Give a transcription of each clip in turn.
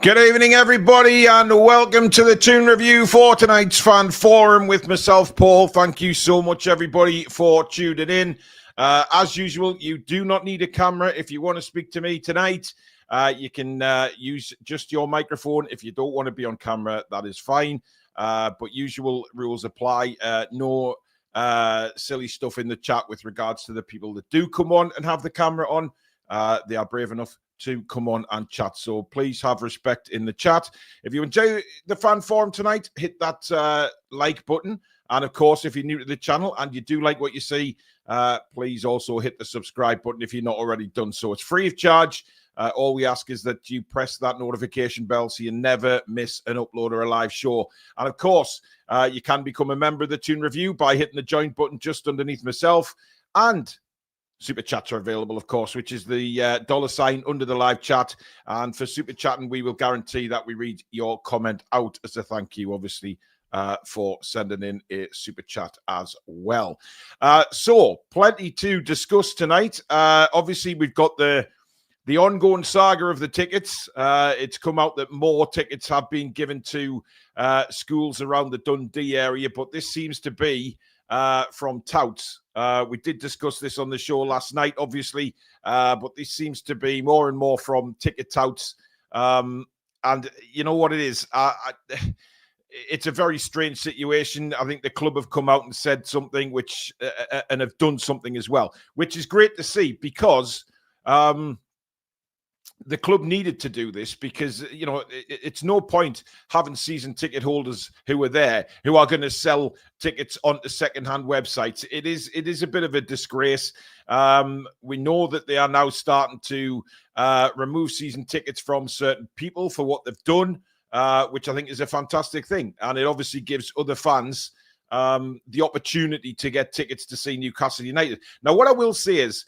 Good evening, everybody, and welcome to the Toon Review for tonight's fan forum with myself, Paul. Thank you so much, everybody, for tuning in. As usual, you do not need a camera if you want to speak to me tonight. You can use just your microphone. If you don't want to be on camera, that is fine. But usual rules apply. No silly stuff in the chat with regards to the people that do come on and have the camera on. They are brave enough to come on and chat. So please have respect in the chat. If you enjoy the fan forum tonight, hit that like button. And of course, if you're new to the channel and you do like what you see, please also hit the subscribe button if you're not already done so. It's free of charge. All we ask is that you press that notification bell so you never miss an upload or a live show. And of course, you can become a member of the Toon Review by hitting the join button just underneath myself. And super chats are available, of course, which is the $ under the live chat. And for super chatting, we will guarantee that we read your comment out as a thank you, obviously, for sending in a super chat as well. So plenty to discuss tonight. Obviously, we've got the ongoing saga of the tickets. It's come out that more tickets have been given to schools around the Dundee area, but this seems to be from touts. We did discuss this on the show last night, obviously, but this seems to be more and more from ticket touts. And you know what it is? It's a very strange situation. I think the club have come out and said something which and have done something as well, which is great to see because the club needed to do this because, you know, it's no point having season ticket holders who are there who are going to sell tickets onto second-hand websites. It is a bit of a disgrace. We know that they are now starting to remove season tickets from certain people for what they've done, which I think is a fantastic thing. And it obviously gives other fans the opportunity to get tickets to see Newcastle United. Now, what I will say is,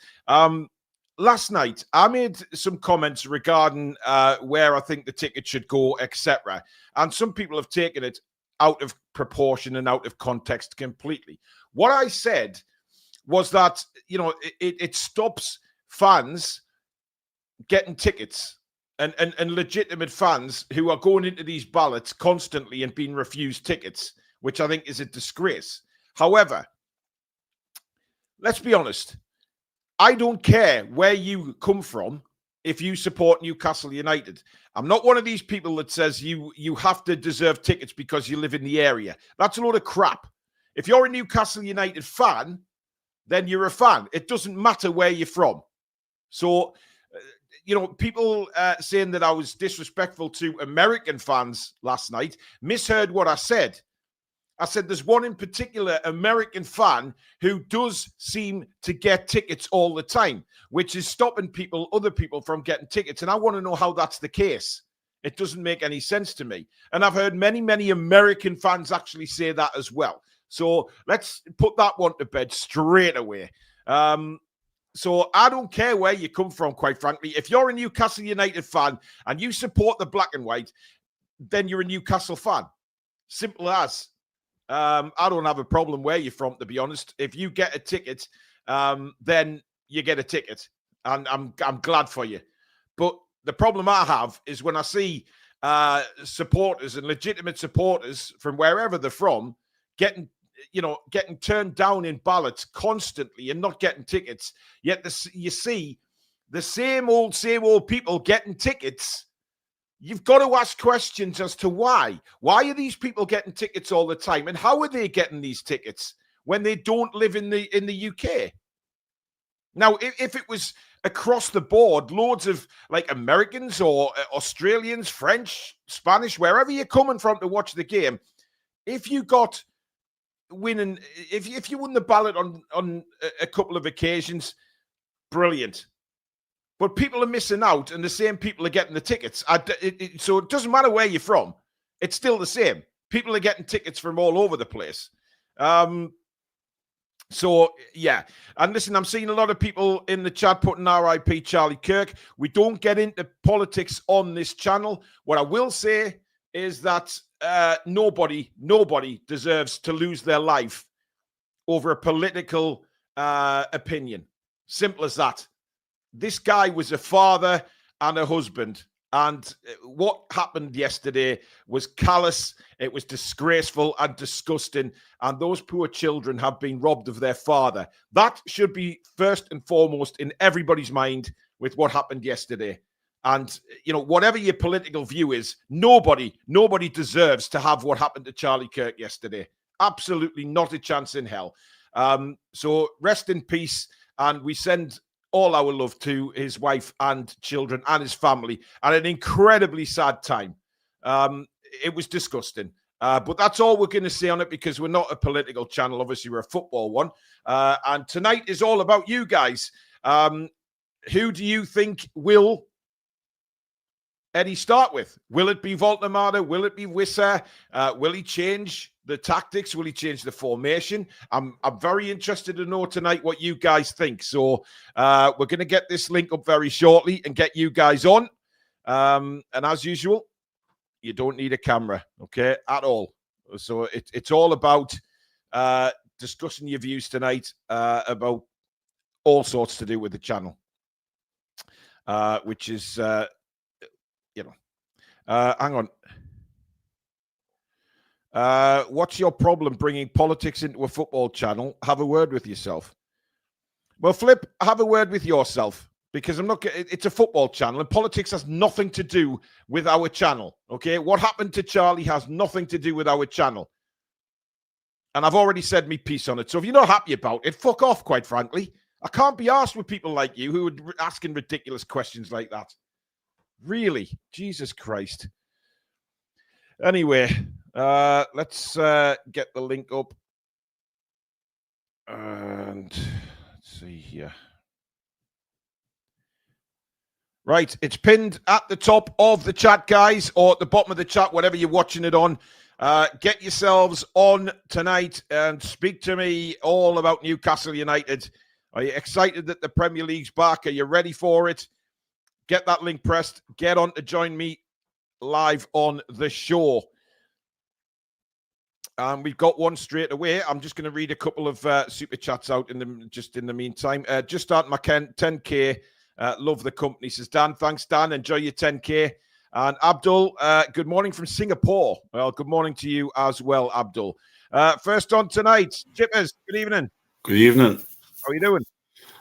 last night, I made some comments regarding where I think the ticket should go, etc. And some people have taken it out of proportion and out of context completely. What I said was that, you know, it stops fans getting tickets and legitimate fans who are going into these ballots constantly and being refused tickets, which I think is a disgrace. However, let's be honest. I don't care where you come from if you support Newcastle United. I'm not one of these people that says you have to deserve tickets because you live in the area. That's a load of crap. If you're a Newcastle United fan, then you're a fan. It doesn't matter where you're from. So, you know, people saying that I was disrespectful to American fans last night misheard what I said. I said there's one in particular American fan who does seem to get tickets all the time, which is stopping other people from getting tickets. And I want to know how that's the case. It doesn't make any sense to me. And I've heard many, many American fans actually say that as well. So let's put that one to bed straight away. So I don't care where you come from, quite frankly. If you're a Newcastle United fan and you support the black and white, then you're a Newcastle fan. Simple as. I don't have a problem where you're from, to be honest. If you get a ticket, then you get a ticket. And I'm glad for you. But the problem I have is when I see supporters and legitimate supporters from wherever they're from getting turned down in ballots constantly and not getting tickets. Yet you see the same old people getting tickets. You've got to ask questions as to why. Why are these people getting tickets all the time? And how are they getting these tickets when they don't live in the UK? Now, if it was across the board, loads of like Americans or Australians, French, Spanish, wherever you're coming from to watch the game, if you got winning, if you won the ballot on a couple of occasions, brilliant. But people are missing out, and the same people are getting the tickets. So it doesn't matter where you're from. It's still the same. People are getting tickets from all over the place. So, yeah. And listen, I'm seeing a lot of people in the chat putting RIP Charlie Kirk. We don't get into politics on this channel. What I will say is that nobody deserves to lose their life over a political opinion. Simple as that. This guy was a father and a husband. And what happened yesterday was callous. It was disgraceful and disgusting. And those poor children have been robbed of their father. That should be first and foremost in everybody's mind with what happened yesterday. And, whatever your political view is, nobody deserves to have what happened to Charlie Kirk yesterday. Absolutely not a chance in hell. So rest in peace. And we send all our love to his wife and children and his family at an incredibly sad time. It was disgusting. But that's all we're going to say on it, because we're not a political channel. Obviously, we're a football one. And tonight is all about you guys. Who do you think will Eddie start with? Will it be Woltemade? Will it be Wissa? Will he change the tactics? Will he change the formation? I'm very interested to know tonight what you guys think. So we're going to get this link up very shortly and get you guys on. And as usual, you don't need a camera, okay, at all. So it's all about discussing your views tonight about all sorts to do with the channel, which is... hang on. What's your problem bringing politics into a football channel? Have a word with yourself. Well, Flip, have a word with yourself, because it's a football channel and politics has nothing to do with our channel. Okay. What happened to Charlie has nothing to do with our channel. And I've already said me piece on it. So if you're not happy about it, fuck off, quite frankly. I can't be arsed with people like you who are asking ridiculous questions like that. Really? Jesus Christ. Anyway, let's get the link up. And let's see here. Right, it's pinned at the top of the chat, guys, or at the bottom of the chat, whatever you're watching it on. Get yourselves on tonight and speak to me all about Newcastle United. Are you excited that the Premier League's back? Are you ready for it? Get that link pressed. Get on to join me live on the show. We've got one straight away. I'm just going to read a couple of super chats out in the meantime. Just starting my 10K. Love the company, says Dan. Thanks, Dan. Enjoy your 10K. And Abdul, good morning from Singapore. Well, good morning to you as well, Abdul. First on tonight, Chippers, good evening. Good evening. How are you doing?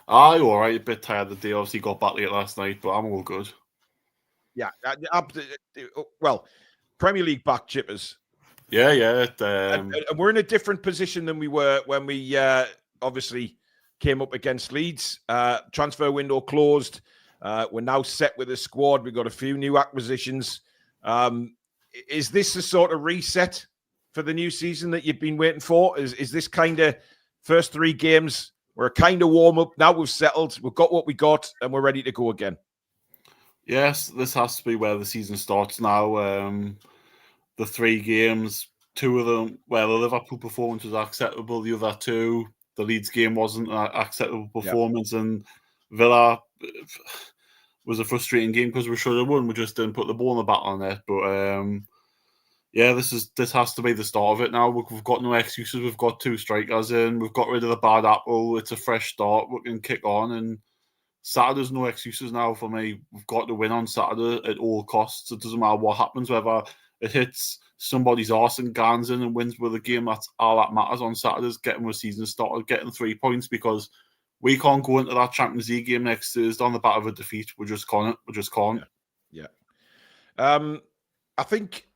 Aye, all right. A bit tired of the day. Obviously got back late last night, but I'm all good. Yeah. Well, Premier League back, Chippers. Yeah. And we're in a different position than we were when we obviously came up against Leeds. Transfer window closed. We're now set with a squad. We've got a few new acquisitions. Is this a sort of reset for the new season that you've been waiting for? Is this kind of first 3 games? We're kind of warm up. Now we've settled. We've got what we got, and we're ready to go again. Yes, this has to be where the season starts now. The 3 games, 2 of them, the Liverpool performance was acceptable. The other 2, the Leeds game wasn't an acceptable performance. Yep. And Villa was a frustrating game because we should have won. We just didn't put the ball in the back on it. But this has to be the start of it now. We've got no excuses. We've got 2 strikers in. We've got rid of the bad apple. It's a fresh start. We can kick on. And Saturday's no excuses now for me. We've got to win on Saturday at all costs. It doesn't matter what happens, whether it hits somebody's arse and guns in and wins with a game. That's all that matters on Saturdays. Getting the season started, getting 3 points, because we can't go into that Champions League game next Thursday on the back of a defeat. We just can't. Yeah. I think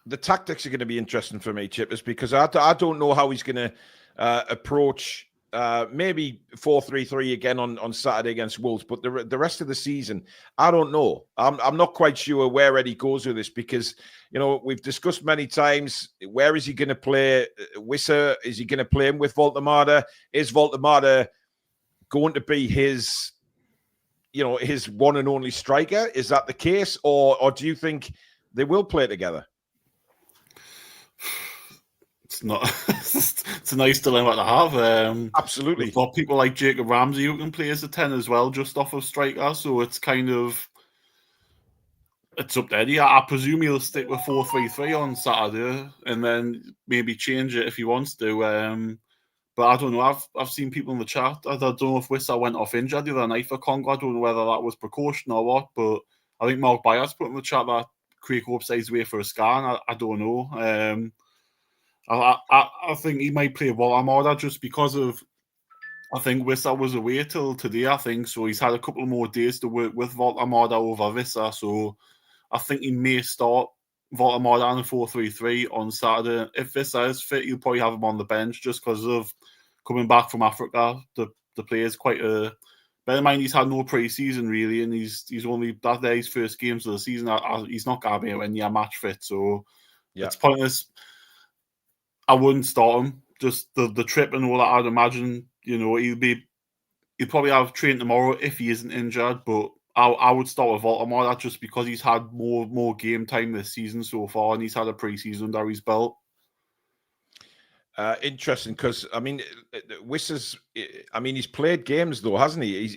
the tactics are going to be interesting for me, Chippers, because I don't know how he's going to approach maybe 4-3-3 again on Saturday against Wolves, but the rest of the season, I don't know. I'm not quite sure where Eddie goes with this, because we've discussed many times, where is he going to play Wissa? Is he going to play him with Woltemade? Is Woltemade going to be his one and only striker? Is that the case, or do you think they will play together? It's not. It's a nice dilemma to have. Absolutely. We've got people like Jacob Ramsey who can play as a 10 as well, just off of striker. So it's kind of, it's up to Eddie. I presume he'll stick with 4-3-3 on Saturday and then maybe change it if he wants to. But I don't know. I've seen people in the chat. I don't know if Wissa went off injured the other night for Congo. I don't know whether that was precaution or what, but I think Mark Byers put in the chat that Craig Hope says away for a scan. I don't know. I think he might play Woltemade just because of. I think Wissa was away till today. I think so. He's had a couple more days to work with Woltemade over Wissa, so I think he may start Woltemade on a 4-3-3 on Saturday. If Wissa is fit, you'll probably have him on the bench just because of coming back from Africa. The player's quite a. Bear in mind, he's had no pre-season really, and he's only that there his first games of the season. He's not going to be when you're match fit, so it's pointless. I wouldn't start him. Just the trip and all that. I'd imagine, he'll probably have train tomorrow if he isn't injured. But I would start with Woltemade just because he's had more game time this season so far, and he's had a pre-season under his belt. Interesting, because I mean, Wissa's. I mean, he's played games though, hasn't he?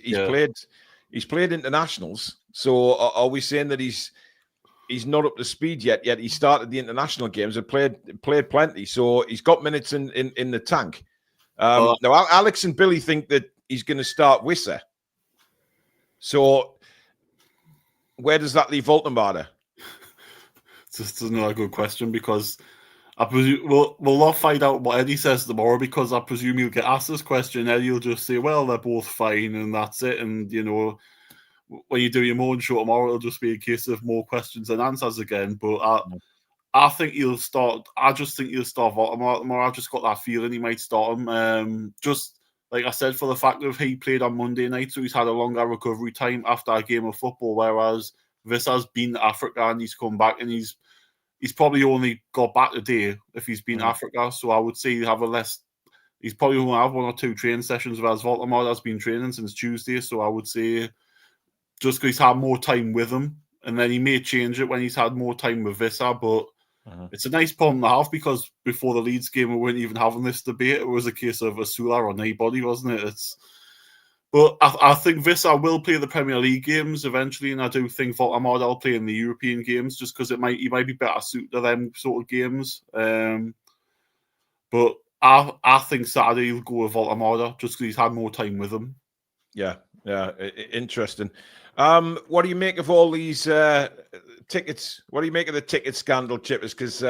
He's played internationals. So are we saying that he's not up to speed yet? Yet he started the international games and played plenty. So he's got minutes in the tank. Now Alex and Billy think that he's going to start Wissa. So where does that leave Woltemade? This is another good question because. I presume we'll not find out what Eddie says tomorrow because I presume he'll get asked this question. Eddie will just say, "Well, they're both fine, and that's it." And when you do your morning show tomorrow, it'll just be a case of more questions and answers again. But I think he'll start. I just think he'll start Woltemade tomorrow. I just got that feeling he might start him. Just like I said, for the fact that he played on Monday night, so he's had a longer recovery time after a game of football, whereas Vissa's been to Africa and he's come back and he's probably only got back today if he's been to Africa. So I would say he's probably going to have 1 or 2 training sessions, whereas Woltemade has been training since Tuesday. So I would say just because he's had more time with him, and then he may change it when he's had more time with Wissa. But it's a nice problem to have because before the Leeds game, we weren't even having this debate. It was a case of Asula or nobody, wasn't it? But I think Wissa will play the Premier League games eventually, and I do think Woltemade will play in the European games just because he might be better suited to them sort of games. But I think Saturday he'll go with Woltemade just because he's had more time with him. Yeah, interesting. What do you make of all these tickets? What do you make of the ticket scandal, Chippers? Because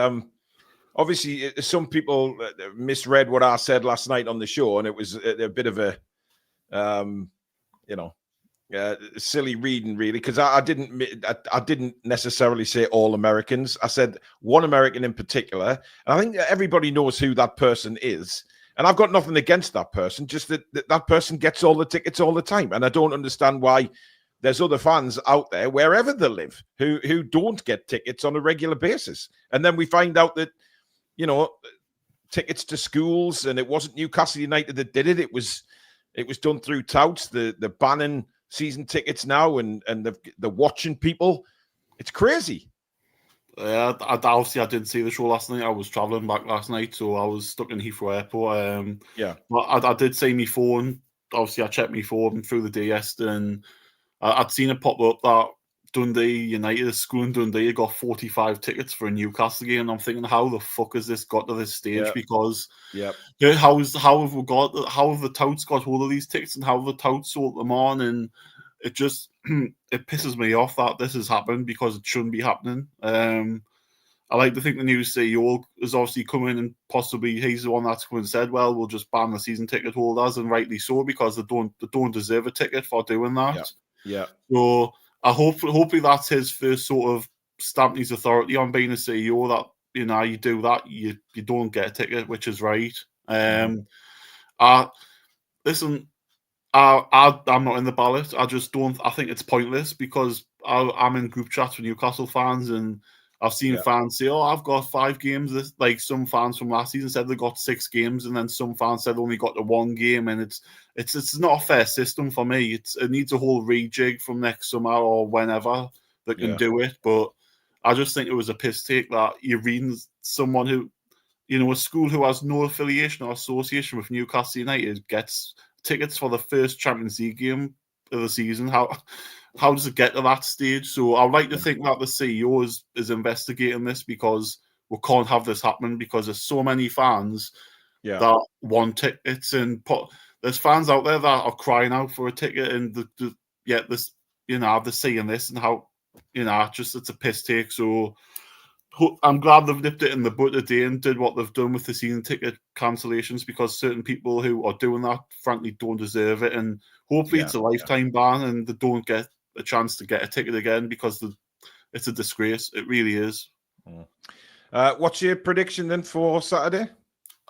obviously some people misread what I said last night on the show, and it was a bit of a silly reading, really, because I didn't necessarily say all Americans. I said one American in particular, and I think everybody knows who that person is. And I've got nothing against that person, just that person gets all the tickets all the time, and I don't understand why there's other fans out there wherever they live who don't get tickets on a regular basis. And then we find out that tickets to schools, and it wasn't Newcastle United that did it. It was done through touts. The banning season tickets now, and the watching people. It's crazy. Yeah, obviously I didn't see the show last night. I was travelling back last night, so I was stuck in Heathrow Airport. But I did see my phone. Obviously, I checked my phone through the day yesterday, and I'd seen it pop up that Dundee United, a school in Dundee, got 45 tickets for a Newcastle game. And I'm thinking, how the fuck has this got to this stage? Because how have the touts got hold of these tickets, and how have the touts sold them on? And it just it pisses me off that this has happened because it shouldn't be happening. I like to think the new CEO has obviously come in and possibly he's the one that's come and said, well, we'll just ban the season ticket holders, and rightly so, because they don't deserve a ticket for doing that. Yeah. So hopefully that's his first sort of stamp his authority on being a CEO, that you do that, you don't get a ticket, which is right. Listen, I'm not in the ballot. I think it's pointless because I'm in group chats with Newcastle fans, and I've seen fans say, "Oh, I've got 5 games." Like some fans from last season said they got 6 games, and then some fans said only got the 1 game, and it's not a fair system for me. It needs a whole rejig from next summer or whenever that can do it. But I just think it was a piss take that you're reading someone who, a school who has no affiliation or association with Newcastle United gets tickets for the first Champions League game of the season. How does it get to that stage? So I'd like to think that the CEO is investigating this, because we can't have this happen, because there's so many fans that want tickets, and there's fans out there that are crying out for a ticket, and they're seeing this and how just it's a piss take. So I'm glad they've nipped it in the bud today and did what they've done with the season ticket cancellations, because certain people who are doing that, frankly, don't deserve it. And hopefully it's a lifetime ban and they don't get a chance to get a ticket again, because it's a disgrace. It really is. What's your prediction then for Saturday?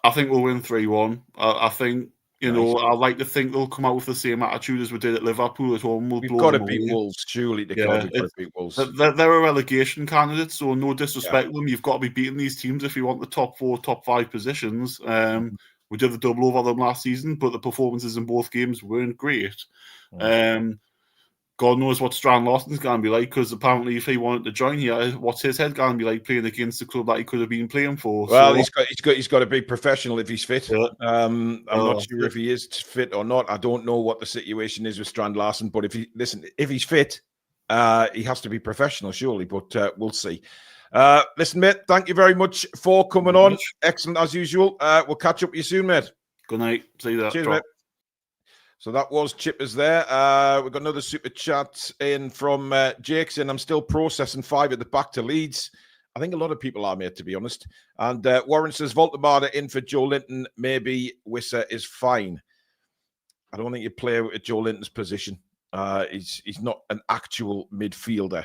I think we'll win 3-1. I think, I like to think they'll come out with the same attitude as we did at Liverpool at home. We've got to beat Wolves, surely. We've got to beat Wolves. They're a relegation candidate, so no disrespect to them. You've got to be beating these teams if you want the top 4, top 5 positions. We did the double over them last season, but the performances in both games weren't great. God knows what Strand Lawson's going to be like, because apparently if he wanted to join here, what's his head going to be like playing against the club that he could have been playing for? Well, he's got to be professional if he's fit. Yeah. I'm not sure if he is fit or not. I don't know what the situation is with Strand Larson, but if he's fit, he has to be professional, surely. But we'll see. Listen, mate, thank you very much for coming on. Excellent as usual. We'll catch up with you soon, mate. Good night. See you there. Cheers, mate. So that was Chippers there. We've got another super chat in from Jake saying, I'm still processing 5 at the back to Leeds. I think a lot of people are, mate, to be honest. And Warren says, Woltemade in for Joe Linton. Maybe Wissa is fine. I don't think you play at Joe Linton's position. He's not an actual midfielder.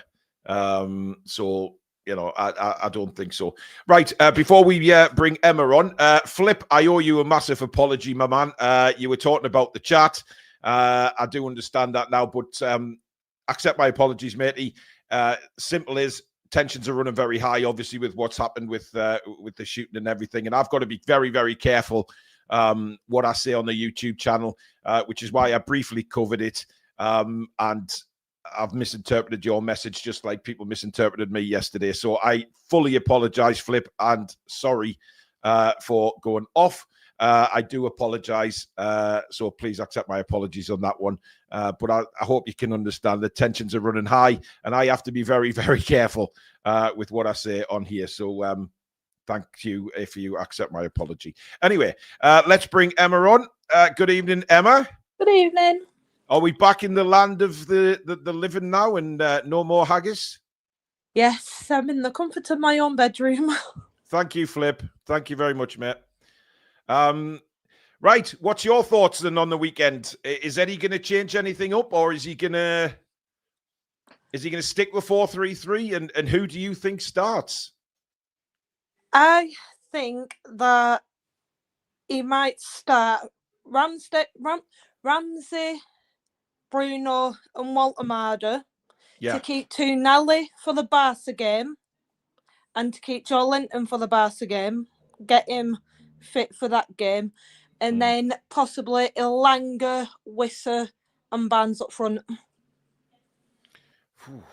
So, I don't think so. Right, before we bring Emma on, Flip, I owe you a massive apology, my man. You were talking about the chat. I do understand that now, but accept my apologies, matey. Simple is, tensions are running very high, obviously, with what's happened with the shooting and everything, and I've got to be very, very careful what I say on the YouTube channel, which is why I briefly covered it, and I've misinterpreted your message just like people misinterpreted me yesterday. So I fully apologize, Flip, and sorry for going off. I do apologize. So please accept my apologies on that one. But I hope you can understand the tensions are running high and I have to be very, very careful with what I say on here. So thank you if you accept my apology. Anyway, let's bring Emma on. Good evening, Emma. Good evening. Are we back in the land of the living now and no more haggis? Yes, I'm in the comfort of my own bedroom. Thank you, Flip. Thank you very much, mate. Right, what's your thoughts then on the weekend? Is Eddie going to change anything up, or is he going to stick with 4-3-3? And who do you think starts? I think that he might start Ramsey, Bruno and Woltemade to keep Toon for the Barca game and to keep Joe Linton for the Barca game, get him fit for that game, and then possibly Ilanga, Wissa and Barnes up front.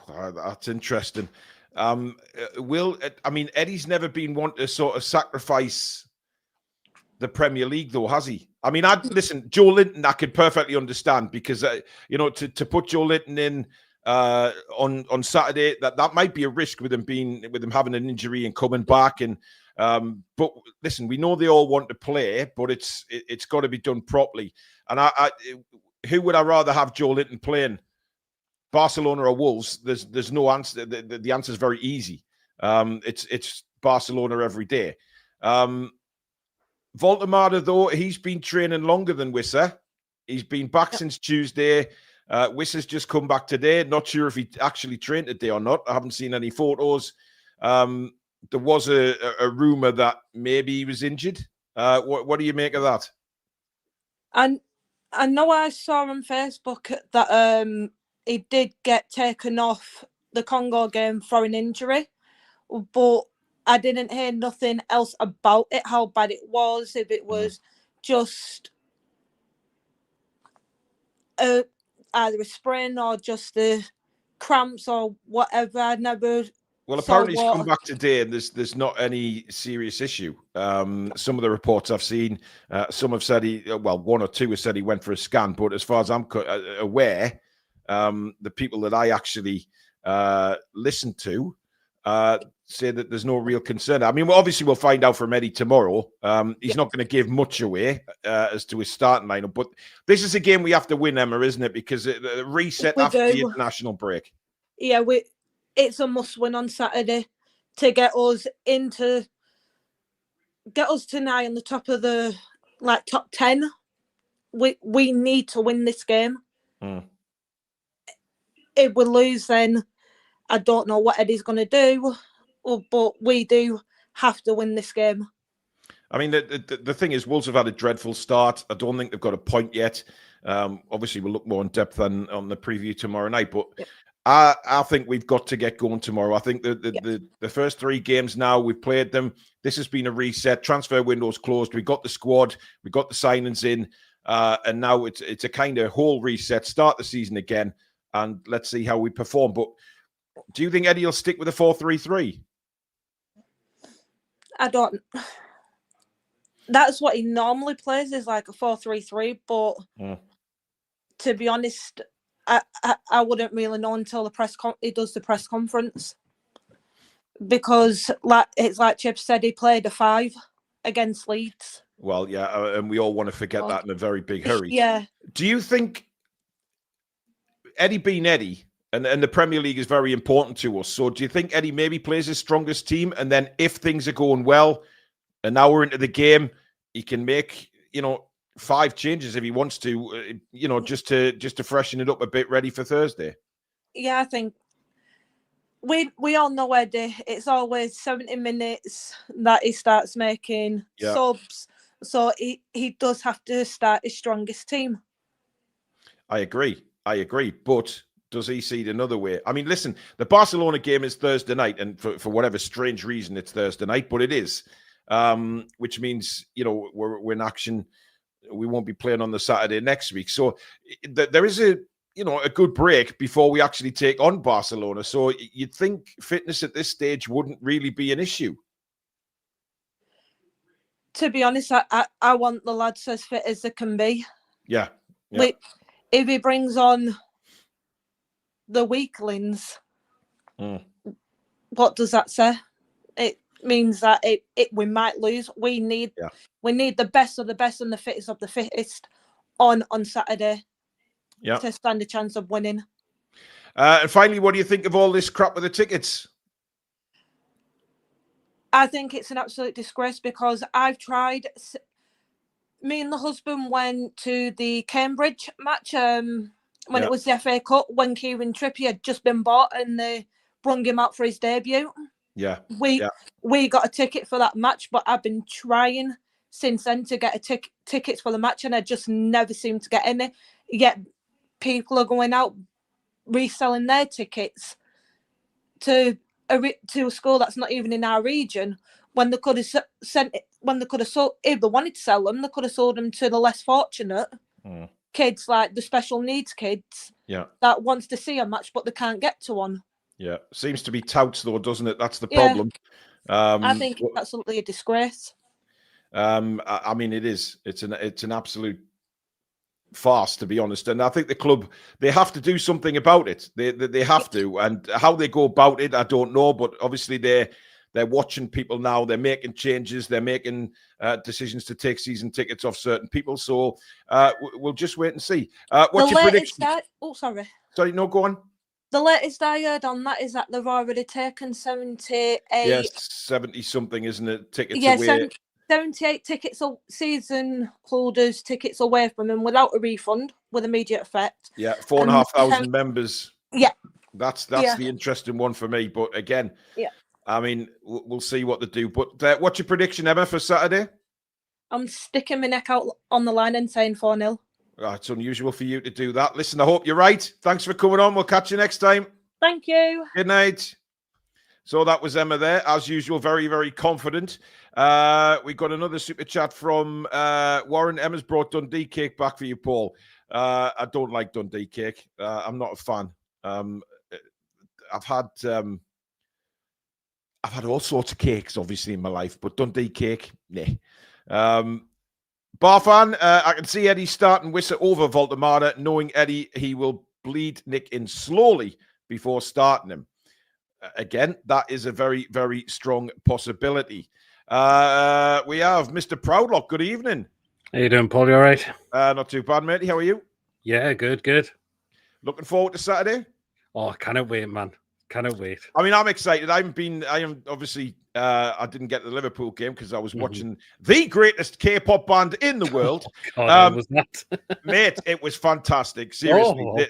That's interesting. Eddie's never been one to sort of sacrifice the Premier League, though, has he? I mean, listen, Joe Linton, I could perfectly understand because, to put Joe Linton in on Saturday, that might be a risk with him having an injury and coming back. And but listen, we know they all want to play, but it's got to be done properly. And who would I rather have Joe Linton playing? Barcelona or Wolves? There's no answer. The answer is very easy. It's Barcelona every day. Woltemade, though, he's been training longer than Wissa. He's been back since Tuesday. Wissa's just come back today. Not sure if he actually trained today or not. I haven't seen any photos. There was a rumor that maybe he was injured. What do you make of that? And I know I saw on Facebook that he did get taken off the Congo game for an injury, but I didn't hear nothing else about it, how bad it was, if it was just either a sprain or just the cramps or whatever. I never. Well, apparently he's come back today, and there's not any serious issue. Some of the reports I've seen, some have said one or two have said he went for a scan. But as far as I'm aware, the people that I actually listen to say that there's no real concern. I mean, obviously we'll find out from Eddie tomorrow. He's not going to give much away as to his starting lineup, but this is a game we have to win, Emma, isn't it? Because it reset after the international break. Yeah, it's a must-win on Saturday to get us to nigh on the top of the top 10. We need to win this game. If we lose, then I don't know what Eddie's going to do, but we do have to win this game. I mean, the thing is, Wolves have had a dreadful start. I don't think they've got a point yet. Obviously, we'll look more in depth on the preview tomorrow night, but I think we've got to get going tomorrow. I think the first 3 games now, we've played them. This has been a reset. Transfer window's closed. We got the squad. We got the signings in. And now it's a kind of whole reset. Start the season again, and let's see how we perform. But do you think Eddie will stick with a 4-3-3? I don't. That's what he normally plays, is like a 4-3-3. But to be honest, I wouldn't really know until he does the press conference, because it's like Chip said, he played a 5 against Leeds. Well, yeah, and we all want to forget that in a very big hurry. Yeah. Do you think Eddie being Eddie, and the Premier League is very important to us, so do you think Eddie maybe plays his strongest team, and then if things are going well, and now we're into the game, he can make, 5 changes if he wants to, just to freshen it up a bit, ready for Thursday? Yeah, I think we all know Eddie. It's always 70 minutes that he starts making subs. So he does have to start his strongest team. I agree. But does he see it another way? I mean, listen, the Barcelona game is Thursday night, and for whatever strange reason, it's Thursday night, but it is, which means, we're in action. We won't be playing on the Saturday next week. So there is a good break before we actually take on Barcelona. So you'd think fitness at this stage wouldn't really be an issue. To be honest, I want the lads as fit as they can be. Yeah. If he brings on the weaklings, what does that say? It means that we might lose. We need the best of the best and the fittest of the fittest on Saturday to stand a chance of winning. And finally, what do you think of all this crap with the tickets? I think it's an absolute disgrace, because I've tried. Me and the husband went to the Cambridge match when it was the FA Cup, when Kieran Trippier had just been bought and they brung him out for his debut. Yeah. We got a ticket for that match, but I've been trying since then to get tickets for the match, and I just never seem to get any. Yet people are going out reselling their tickets to a school that's not even in our region, when they could have sold, if they wanted to sell them, they could have sold them to the less fortunate kids, like the special needs kids that wants to see a match but they can't get to one. Yeah, seems to be touts though, doesn't it? That's the problem. I think it's absolutely a disgrace. I mean, it is. It's an absolute farce, to be honest. And I think the club, they have to do something about it. They have to. And how they go about it, I don't know. But obviously they're watching people now. They're making changes. They're making decisions to take season tickets off certain people. So we'll just wait and see. What's your prediction? Sorry, no, go on. The latest I heard on that is that they've already taken 78. Yes, 70 something, isn't it? Tickets away. 78 tickets, season holders tickets away from them without a refund, with immediate effect. Yeah, 4,500 members. Yeah, that's the interesting one for me. But again, I mean, we'll see what they do. But what's your prediction, Emma, for Saturday? I'm sticking my neck out on the line and saying 4-0. It's unusual for you to do that. Listen, I hope you're right. Thanks for coming on. We'll catch you next time. Thank you. Good night. So that was Emma there, as usual, very, very confident. We got another super chat from Warren. Emma's brought Dundee cake back for you, Paul. I don't like Dundee cake. I'm not a fan. I've had all sorts of cakes, obviously, in my life, but Dundee cake, nah. Barfan, I can see Eddie starting Wissa over Woltemade. Knowing Eddie, he will bleed Nick in slowly before starting him. Again, that is a very, very strong possibility. We have Mr. Proudlock. Good evening. How you doing, Paul? You all right? Not too bad, matey. How are you? Yeah, good. Looking forward to Saturday? Oh, I cannot wait, man. Cannot wait. I mean, I'm excited. I am obviously, I didn't get the Liverpool game because I was watching the greatest K-pop band in the world. Oh, God, was that? Mate, it was fantastic. Seriously.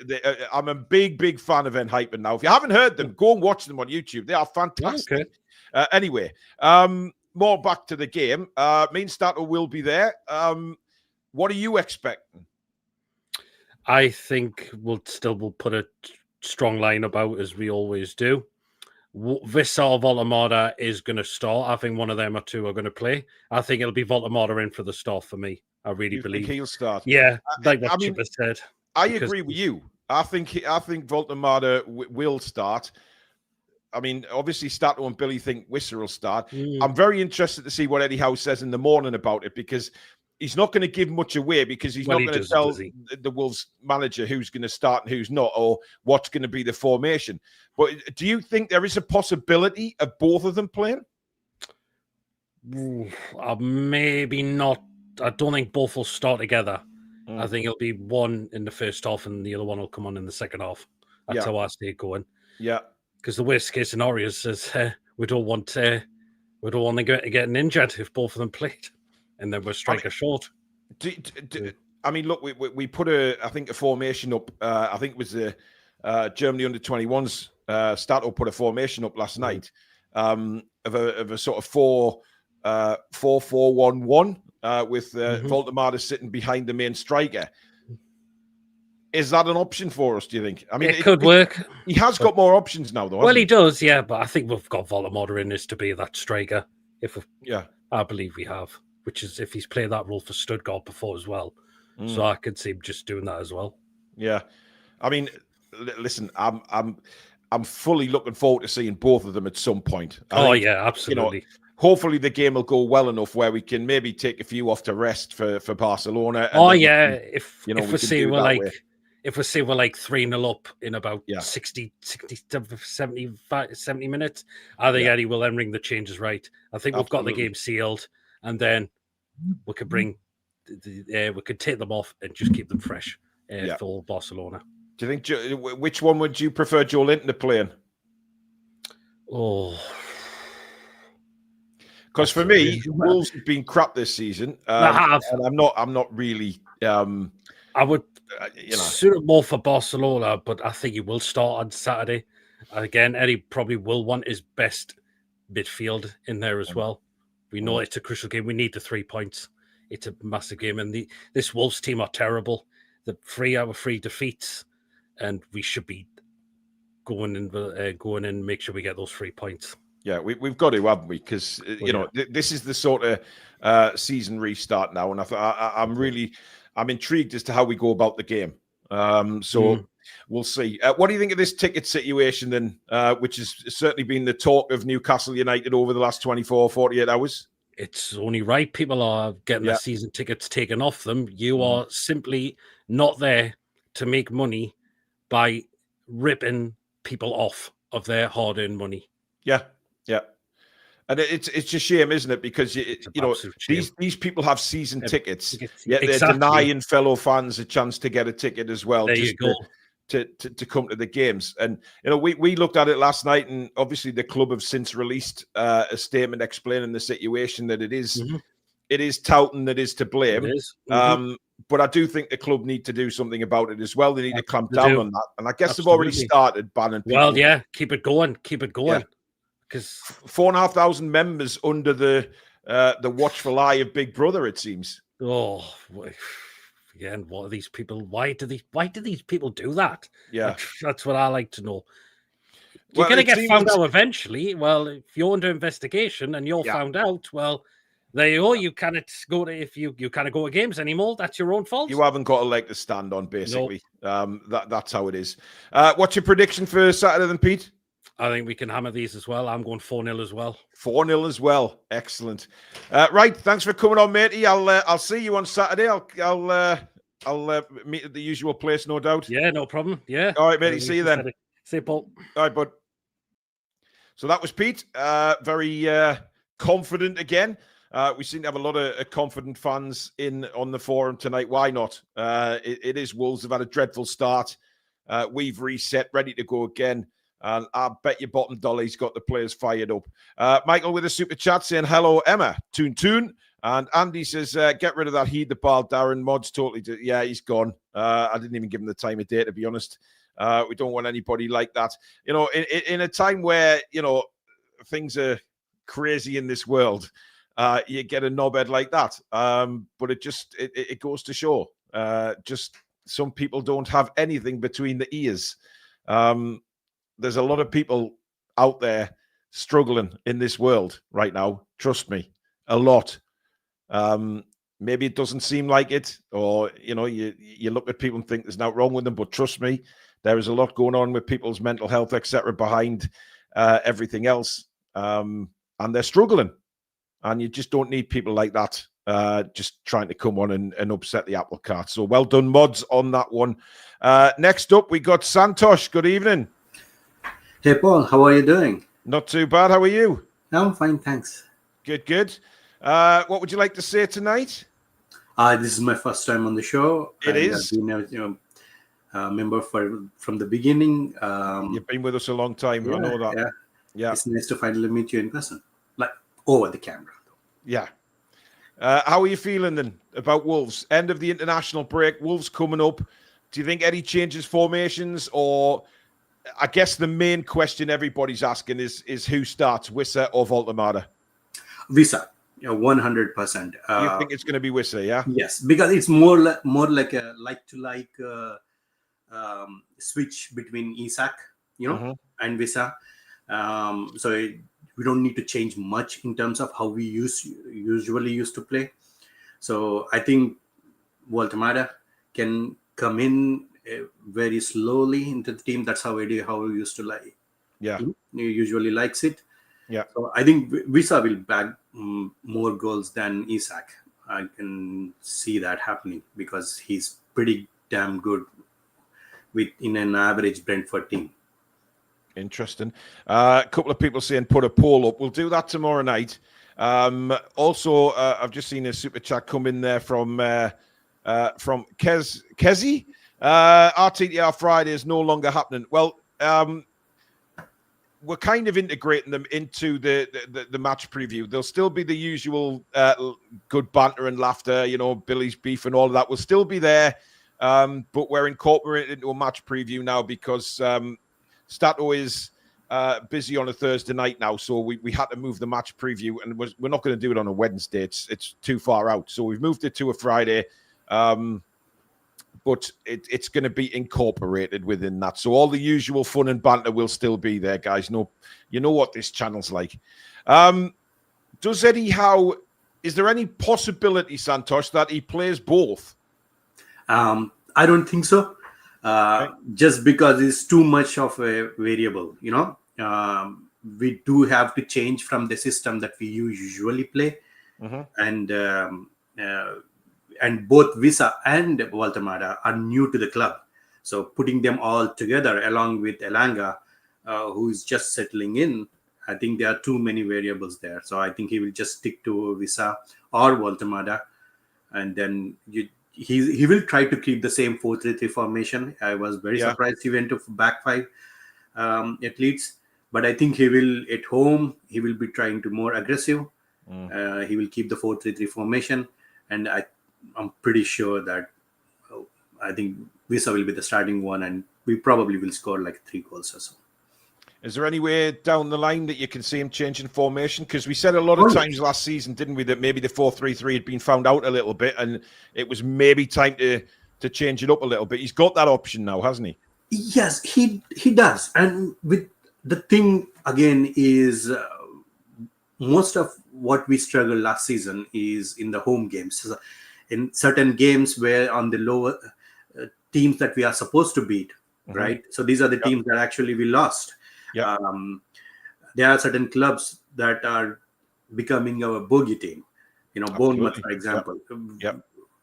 I'm a big fan of Enhypen now. If you haven't heard them, go and watch them on YouTube. They are fantastic. Okay. Anyway, more back to the game. Main starter will be there. What are you expecting? I think we'll put a strong lineup out as we always do. Wissa or Woltemade is going to start. I think one of them or two are going to play. I think it'll be Woltemade in for the start for me. I really believe he'll start. Yeah, like what Chipper said. I agree with you. I think Woltemade will start. I mean, obviously, Stato and Billy think Wissa will start. I'm very interested to see what Eddie Howe says in the morning about it, because he's not going to give much away, because he's not going to tell the Wolves manager who's going to start and who's not, or what's going to be the formation. But do you think there is a possibility of both of them playing? Maybe not. I don't think both will start together. I think it'll be one in the first half and the other one will come on in the second half. That's how I see it going. Yeah. Because the worst case scenario is we don't want to get injured if both of them played. And then we'll strike a short. I mean, look, we put I think a formation up. I think it was the Germany under-21s. Stato put a formation up last night of a sort of 4-4-1-1 with Woltemade sitting behind the main striker. Is that an option for us, do you think? I mean, it could work. He has got more options now, though. Well, he does, yeah. But I think we've got Woltemade in this to be that striker. I believe we have. Which is if he's played that role for Stuttgart before as well. So I could see him just doing that as well. Yeah. I mean, listen, I'm fully looking forward to seeing both of them at some point. I think, absolutely. Hopefully the game will go well enough where we can maybe take a few off to rest for Barcelona. If we see we're like 3-0 up in about 60, 70 minutes, I think Eddie will then ring the changes right. I think we've got the game sealed. And then we could we could take them off and just keep them fresh for Barcelona. Do you think which one would you prefer Joe Linton to play in? Because for me, Wolves have been crap this season. And I'm not really. I would suit it more for Barcelona, but I think he will start on Saturday. And again, Eddie probably will want his best midfield in there as well. We know it's a crucial game. We need the 3 points. It's a massive game. And this Wolves team are terrible. The 3 out of 3 defeats. And we should be going in, make sure we get those 3 points. Yeah, we've got to, haven't we? Because, this is the sort of season restart now. And I'm intrigued as to how we go about the game. We'll see. What do you think of this ticket situation then, which has certainly been the talk of Newcastle United over the last 24, 48 hours? It's only right. People are getting their season tickets taken off them. You are simply not there to make money by ripping people off of their hard-earned money. Yeah. And it's a shame, isn't it? Because these people have season tickets, yet they're denying fellow fans a chance to get a ticket as well. There you go. To come to the games. And we looked at it last night, and obviously the club have since released a statement explaining the situation, that it is Towton that is to blame. It is. But I do think the club need to do something about it as well. They need to clamp down on that. And I guess they've already started banning people. Well, yeah, keep it going. Because 4,500 members under the watchful eye of Big Brother, it seems. Oh, again, what are these people? Why do these people do that? Yeah, that's what I like to know. You're going to get found out eventually. Well, if you're under investigation and you're found out, well, there you go. You cannot go to you cannot go to games anymore. That's your own fault. You haven't got a leg to stand on, basically. Nope. That's how it is. What's your prediction for Saturday, then, Pete? I think we can hammer these as well. I'm going 4-0 as well. 4-0 as well. Excellent. Right. Thanks for coming on, matey. I'll see you on Saturday. I'll meet at the usual place, no doubt. Yeah, no problem. Yeah. All right, matey. See you then. See you, Paul. All right, bud. So that was Pete. Very confident again. We seem to have a lot of confident fans on the forum tonight. Why not? It is Wolves. Have had a dreadful start. We've reset, ready to go again. And I bet your bottom dollar he's got the players fired up. Michael with a super chat saying, hello, Emma, Toon. And Andy says, get rid of that heed the ball, Darren. Mod's totally, yeah, he's gone. I didn't even give him the time of day, to be honest. We don't want anybody like that. You know, in a time where, you know, things are crazy in this world, you get a knobhead like that. But it goes to show. Just some people don't have anything between the ears. There's a lot of people out there struggling in this world right now. Trust me, a lot. Maybe it doesn't seem like it, or, you know, you look at people and think there's nothing wrong with them, but trust me, there is a lot going on with people's mental health, etc., behind everything else. And they're struggling. And you just don't need people like that just trying to come on and upset the apple cart. So well done, Mods, on that one. Next up, we got Santosh. Good evening. Hey, Paul. How are you doing? Not too bad. How are you? I'm fine, thanks. Good. What would you like to say tonight? This is my first time on the show. It is. I've been a member from the beginning. You've been with us a long time. Yeah, I know that. Yeah. It's nice to finally meet you in person, like over the camera. Yeah. How are you feeling then about Wolves? End of the international break. Wolves coming up. Do you think Eddie changes formations? Or I guess the main question everybody's asking is who starts, Wissa or Woltemade? Wissa, 100%. You think it's going to be Wissa, yeah? Yes, because it's more like a like-to-like switch between Isak, and Wissa. So we don't need to change much in terms of how we usually used to play. So I think Woltemade can come in very slowly into the team. That's how Eddie Howe used to like. Yeah, he usually likes it. Yeah. So I think Wissa will bag more goals than Isak. I can see that happening because he's pretty damn good in an average Brentford team. Interesting. A couple of people saying put a poll up. We'll do that tomorrow night. Also, I've just seen a super chat come in there from Kezi. RTTR Friday is no longer happening. Well, we're kind of integrating them into the match preview. There'll still be the usual good banter and laughter, Billy's beef and all of that will still be there. But we're incorporating it into a match preview now because Stato is busy on a Thursday night now. So we had to move the match preview, and we're not going to do it on a Wednesday. It's too far out. So we've moved it to a Friday. But it's going to be incorporated within that. So all the usual fun and banter will still be there, guys. No, you know what this channel's like. Does Eddie Howe, is there any possibility, Santosh, that he plays both? I don't think so. Just because it's too much of a variable, we do have to change from the system that we usually play. Mm-hmm. And both Wissa and Woltemade are new to the club. So putting them all together along with Elanga, who is just settling in, I think there are too many variables there. So I think he will just stick to Wissa or Woltemade. And then he will try to keep the same 4-3-3 formation. I was very surprised he went to back five at Leeds. But I think he will, at home, he will be trying to more aggressive. He will keep the 4-3-3 formation. And I'm pretty sure that I think Wissa will be the starting one, and we probably will score like 3 goals or so. Is there any way down the line that you can see him changing formation? Because we said a lot of times last season, didn't we, that maybe the 4-3-3 had been found out a little bit, and it was maybe time to change it up a little bit. He's got that option now, hasn't he? Yes, he does. And with the thing again is most of what we struggled last season is in the home games. In certain games where on the lower teams that we are supposed to beat, right? So these are the teams that actually we lost. There are certain clubs that are becoming our bogey team. Bournemouth, for example.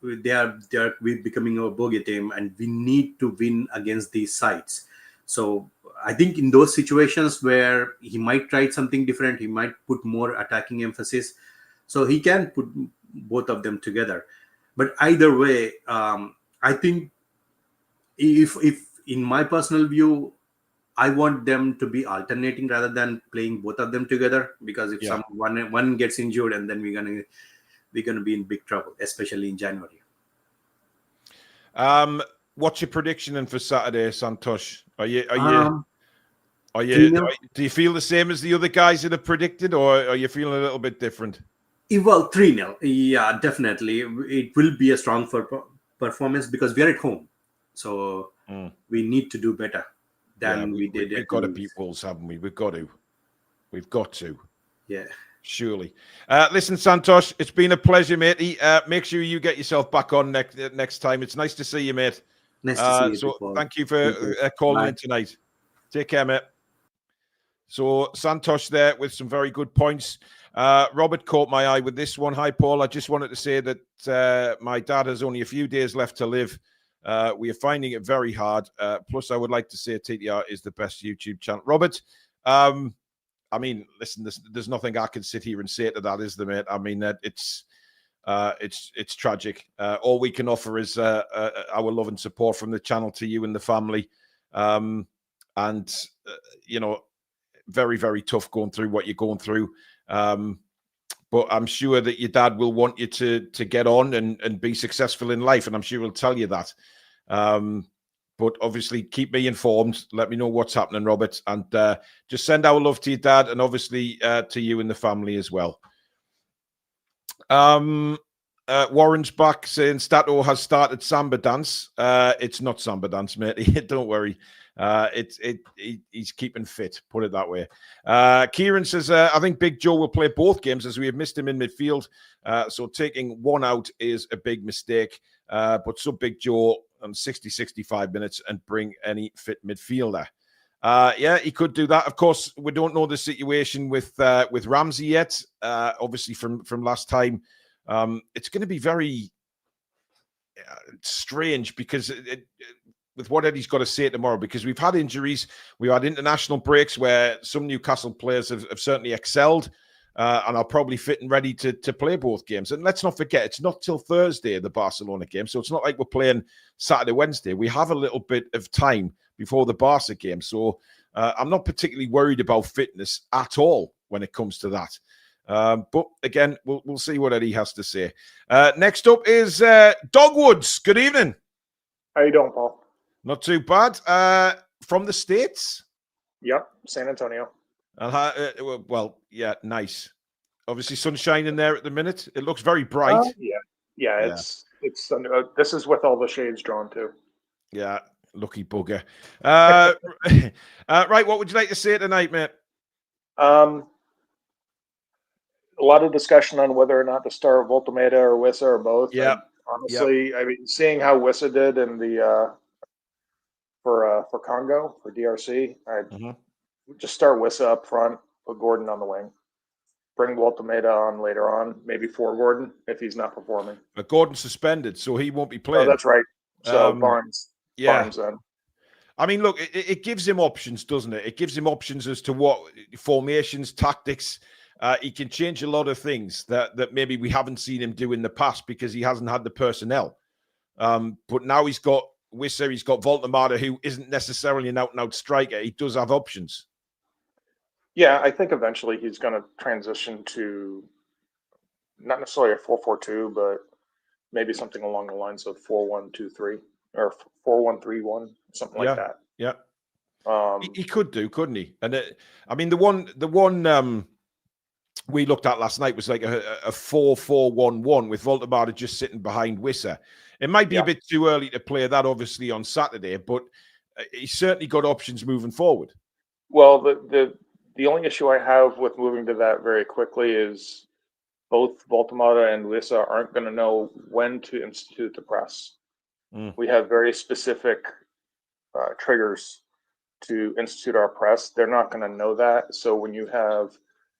They are becoming our bogey team, and we need to win against these sides. So I think in those situations where he might try something different, he might put more attacking emphasis. So he can put both of them together. But either way, I think if in my personal view, I want them to be alternating rather than playing both of them together, because if one gets injured, and then we're gonna be in big trouble, especially in January. What's your prediction then for Saturday, Santosh? Do you feel the same as the other guys that have predicted, or are you feeling a little bit different? Well, 3-0. Yeah, definitely. It will be a strong performance because we are at home. So we need to do better than we did. We've got to beat Wolves, haven't we? We've got to. Yeah. Surely. Listen, Santosh, it's been a pleasure, matey. Make sure you get yourself back on next time. It's nice to see you, mate. Nice to see you. So thank you for calling in tonight. Take care, mate. So Santosh there with some very good points. Robert caught my eye with this one. Hi, Paul. I just wanted to say that my dad has only a few days left to live. We are finding it very hard. Plus, I would like to say TTR is the best YouTube channel. Robert, I mean, listen, there's nothing I can sit here and say to that, is there, mate? I mean, it's tragic. All we can offer is our love and support from the channel to you and the family. You know, very, very tough going through what you're going through. But I'm sure that your dad will want you to get on and be successful in life, and I'm sure he'll tell you that. But obviously, keep me informed. Let me know what's happening, Robert, and just send our love to your dad, and obviously to you and the family as well. Warren's back saying Stato has started Samba dance. It's not Samba dance, mate. Don't worry. He's keeping fit, put it that way. Kieran says, I think Big Joe will play both games as we have missed him in midfield. So taking one out is a big mistake. But sub Big Joe on 60-65 minutes and bring any fit midfielder. Yeah, he could do that. Of course, we don't know the situation with Ramsey yet. Obviously, from last time, it's going to be very strange because with what Eddie's got to say tomorrow, because we've had injuries, we've had international breaks where some Newcastle players have certainly excelled and are probably fit and ready to play both games. And let's not forget, it's not till Thursday, the Barcelona game. So it's not like we're playing Saturday, Wednesday. We have a little bit of time before the Barca game. So I'm not particularly worried about fitness at all when it comes to that. But again, we'll see what Eddie has to say. Next up is Dogwoods. Good evening. How you doing, Paul? Not too bad. From the States? Yep, San Antonio. Well, yeah, nice. Obviously, sunshine in there at the minute. It looks very bright. Yeah. It's this is with all the shades drawn too. Yeah, lucky bugger. Right, what would you like to say tonight, mate? A lot of discussion on whether or not to start Woltemade or Wissa or both. Yeah. Honestly, I mean, seeing how Wissa did in the for Congo, for DRC, I'd just start Wissa up front, put Gordon on the wing, bring Woltemade on later on, maybe for Gordon if he's not performing. But Gordon's suspended, so he won't be playing. Oh, that's right. So Barnes then. I mean, look, it gives him options, doesn't it? It gives him options as to what formations, tactics. He can change a lot of things that maybe we haven't seen him do in the past because he hasn't had the personnel. But now he's got Wissa, he's got Woltemade, who isn't necessarily an out-and-out striker. He does have options. Yeah, I think eventually he's going to transition to not necessarily a 4-4-2, but maybe something along the lines of 4-1-2-3 or 4-1-3-1, something like that. Yeah. He could do, couldn't he? And I mean, the one we looked at last night was like a 4-4-1-1 with Woltemade just sitting behind Wissa. It might be a bit too early to play that, obviously, on Saturday, but he's certainly got options moving forward. Well, the only issue I have with moving to that very quickly is both Woltemade and Wissa aren't going to know when to institute the press. We have very specific triggers to institute our press. They're not going to know that. So when you have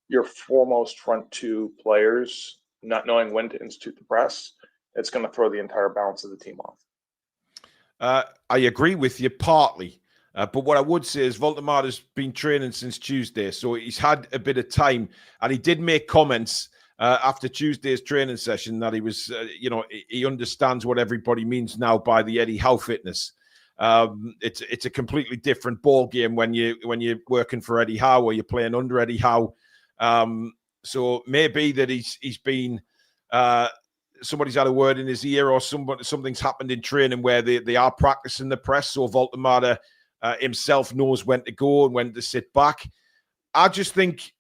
your foremost front two players not knowing when to institute the press, it's going to throw the entire balance of the team off. I agree with you partly. But what I would say is Woltemade has been training since Tuesday, so he's had a bit of time. And he did make comments after Tuesday's training session that he was, he understands what everybody means now by the Eddie Howe fitness. It's a completely different ball game when you're working for Eddie Howe or you're playing under Eddie Howe. So maybe that he's been somebody's had a word in his ear, or something's happened in training where they are practicing the press. So Woltemade himself knows when to go and when to sit back. I just think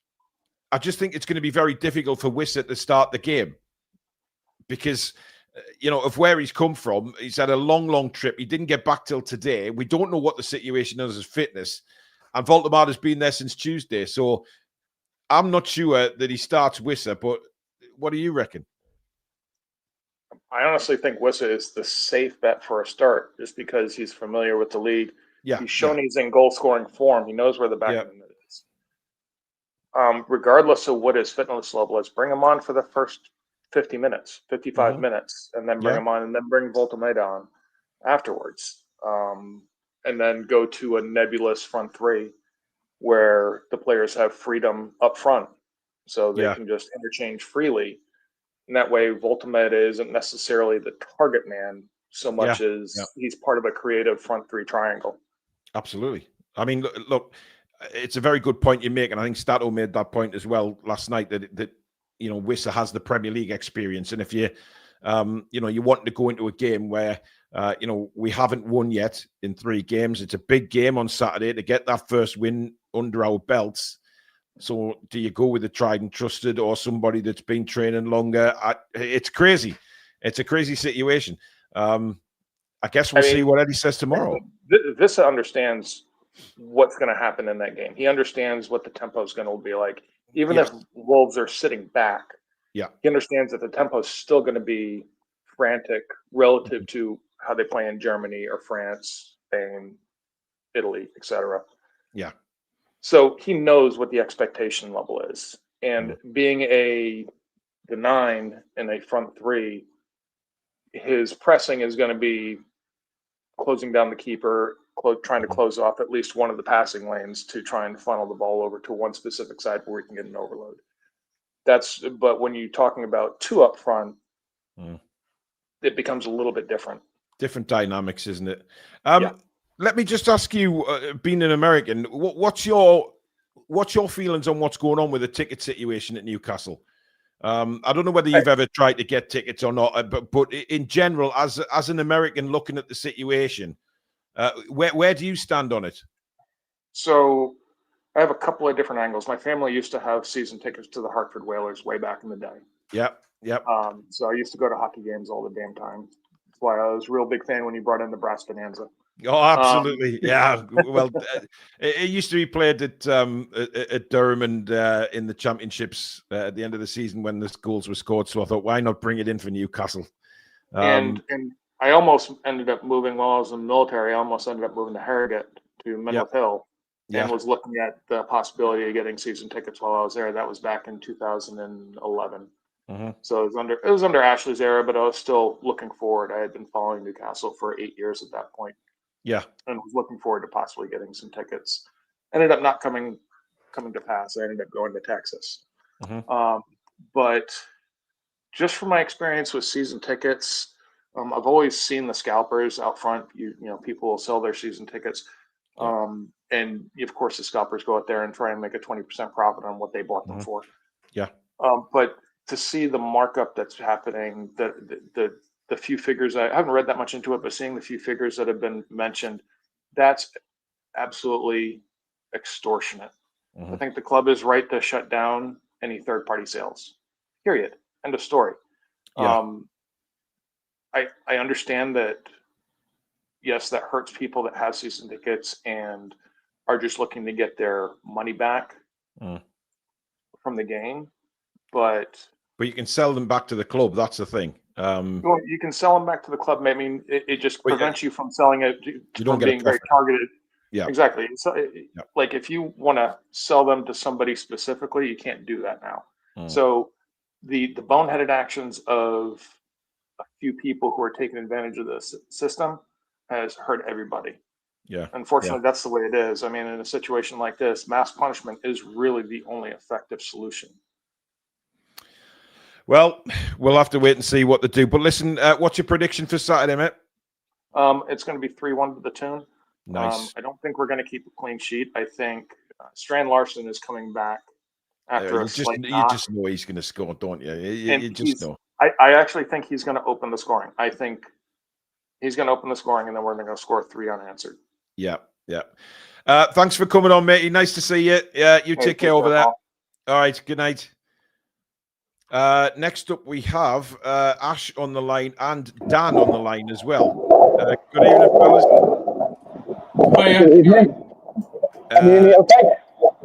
it's going to be very difficult for Wissa to start the game because, of where he's come from. He's had a long trip. He didn't get back till today. We don't know what the situation is as fitness. And Woltemade has been there since Tuesday. So I'm not sure that he starts Wissa, but what do you reckon? I honestly think Wissa is the safe bet for a start just because he's familiar with the league. Yeah, he's shown he's in goal-scoring form. He knows where the back of the net is. Regardless of what his fitness level is, bring him on for the first 50 minutes, 55 minutes, and then bring him on, and then bring Woltemade on afterwards. And then go to a nebulous front three where the players have freedom up front so they can just interchange freely. And that way, Woltemade isn't necessarily the target man so much as he's part of a creative front three triangle. Absolutely. I mean, look, it's a very good point you make, and I think Stato made that point as well last night that Wissa has the Premier League experience, and if you you want to go into a game where we haven't won yet in 3 games, it's a big game on Saturday to get that first win under our belts. So do you go with the tried and trusted or somebody that's been training longer? It's crazy. It's a crazy situation. I guess we'll see what Eddie says tomorrow. Wissa understands what's going to happen in that game. He understands what the tempo is going to be like. Even if Wolves are sitting back, he understands that the tempo is still going to be frantic relative to how they play in Germany or France, Spain, Italy, etc. Yeah. So he knows what the expectation level is. And being the 9 in a front 3, his pressing is going to be closing down the keeper, trying to close off at least one of the passing lanes to try and funnel the ball over to one specific side where we can get an overload. But when you're talking about 2 up front, it becomes a little bit different. Different dynamics, isn't it? Let me just ask you, being an American, what's your feelings on what's going on with the ticket situation at Newcastle? I don't know whether you've ever tried to get tickets or not, but in general, as an American looking at the situation, where do you stand on it? So I have a couple of different angles. My family used to have season tickets to the Hartford Whalers way back in the day. Yep. So I used to go to hockey games all the damn time. That's why I was a real big fan when you brought in the Brass Bonanza. Oh, absolutely. Well, it used to be played at Durham and in the championships at the end of the season when the goals were scored. So I thought, why not bring it in for Newcastle? And I almost ended up moving while I was in the military. I almost ended up moving to Harrogate to Menlo Hill and was looking at the possibility of getting season tickets while I was there. That was back in 2011. So it was under Ashley's era, but I was still looking forward. I had been following Newcastle for 8 years at that point. And was looking forward to possibly getting some tickets. Ended up not coming to pass. I ended up going to Texas. But just from my experience with season tickets, I've always seen the scalpers out front. People will sell their season tickets. And of course the scalpers go out there and try and make a 20% profit on what they bought them for. But to see the markup that's happening, the few figures, I haven't read that much into it, but seeing the few figures that have been mentioned, that's absolutely extortionate. I think the club is right to shut down any third-party sales, period. End of story. I understand that, yes, that hurts people that have season tickets and are just looking to get their money back from the game, but you can sell them back to the club. That's the thing. Well, you can sell them back to the club. I mean, it just prevents you from selling it from being very targeted. Exactly. So, like if you want to sell them to somebody specifically, you can't do that now. So the boneheaded actions of a few people who are taking advantage of this system has hurt everybody. Unfortunately, that's the way it is. I mean, in a situation like this, mass punishment is really the only effective solution. Well, we'll have to wait and see what they do. But listen, what's your prediction for Saturday, mate? It's going to be 3-1 to the Toon. Nice. I don't think we're going to keep a clean sheet. I think Strand Larson is coming back after a slight knock. You just know he's going to score, don't you? You just know. I actually think he's going to open the scoring. I think he's going to open the scoring, and then we're going to score 3 unanswered. Yeah. Thanks for coming on, matey. Nice to see you. You take care over there. All right. Good night. Next up, we have Ash on the line and Dan on the line as well. Good evening, fellas. Good evening. Can you hear me okay?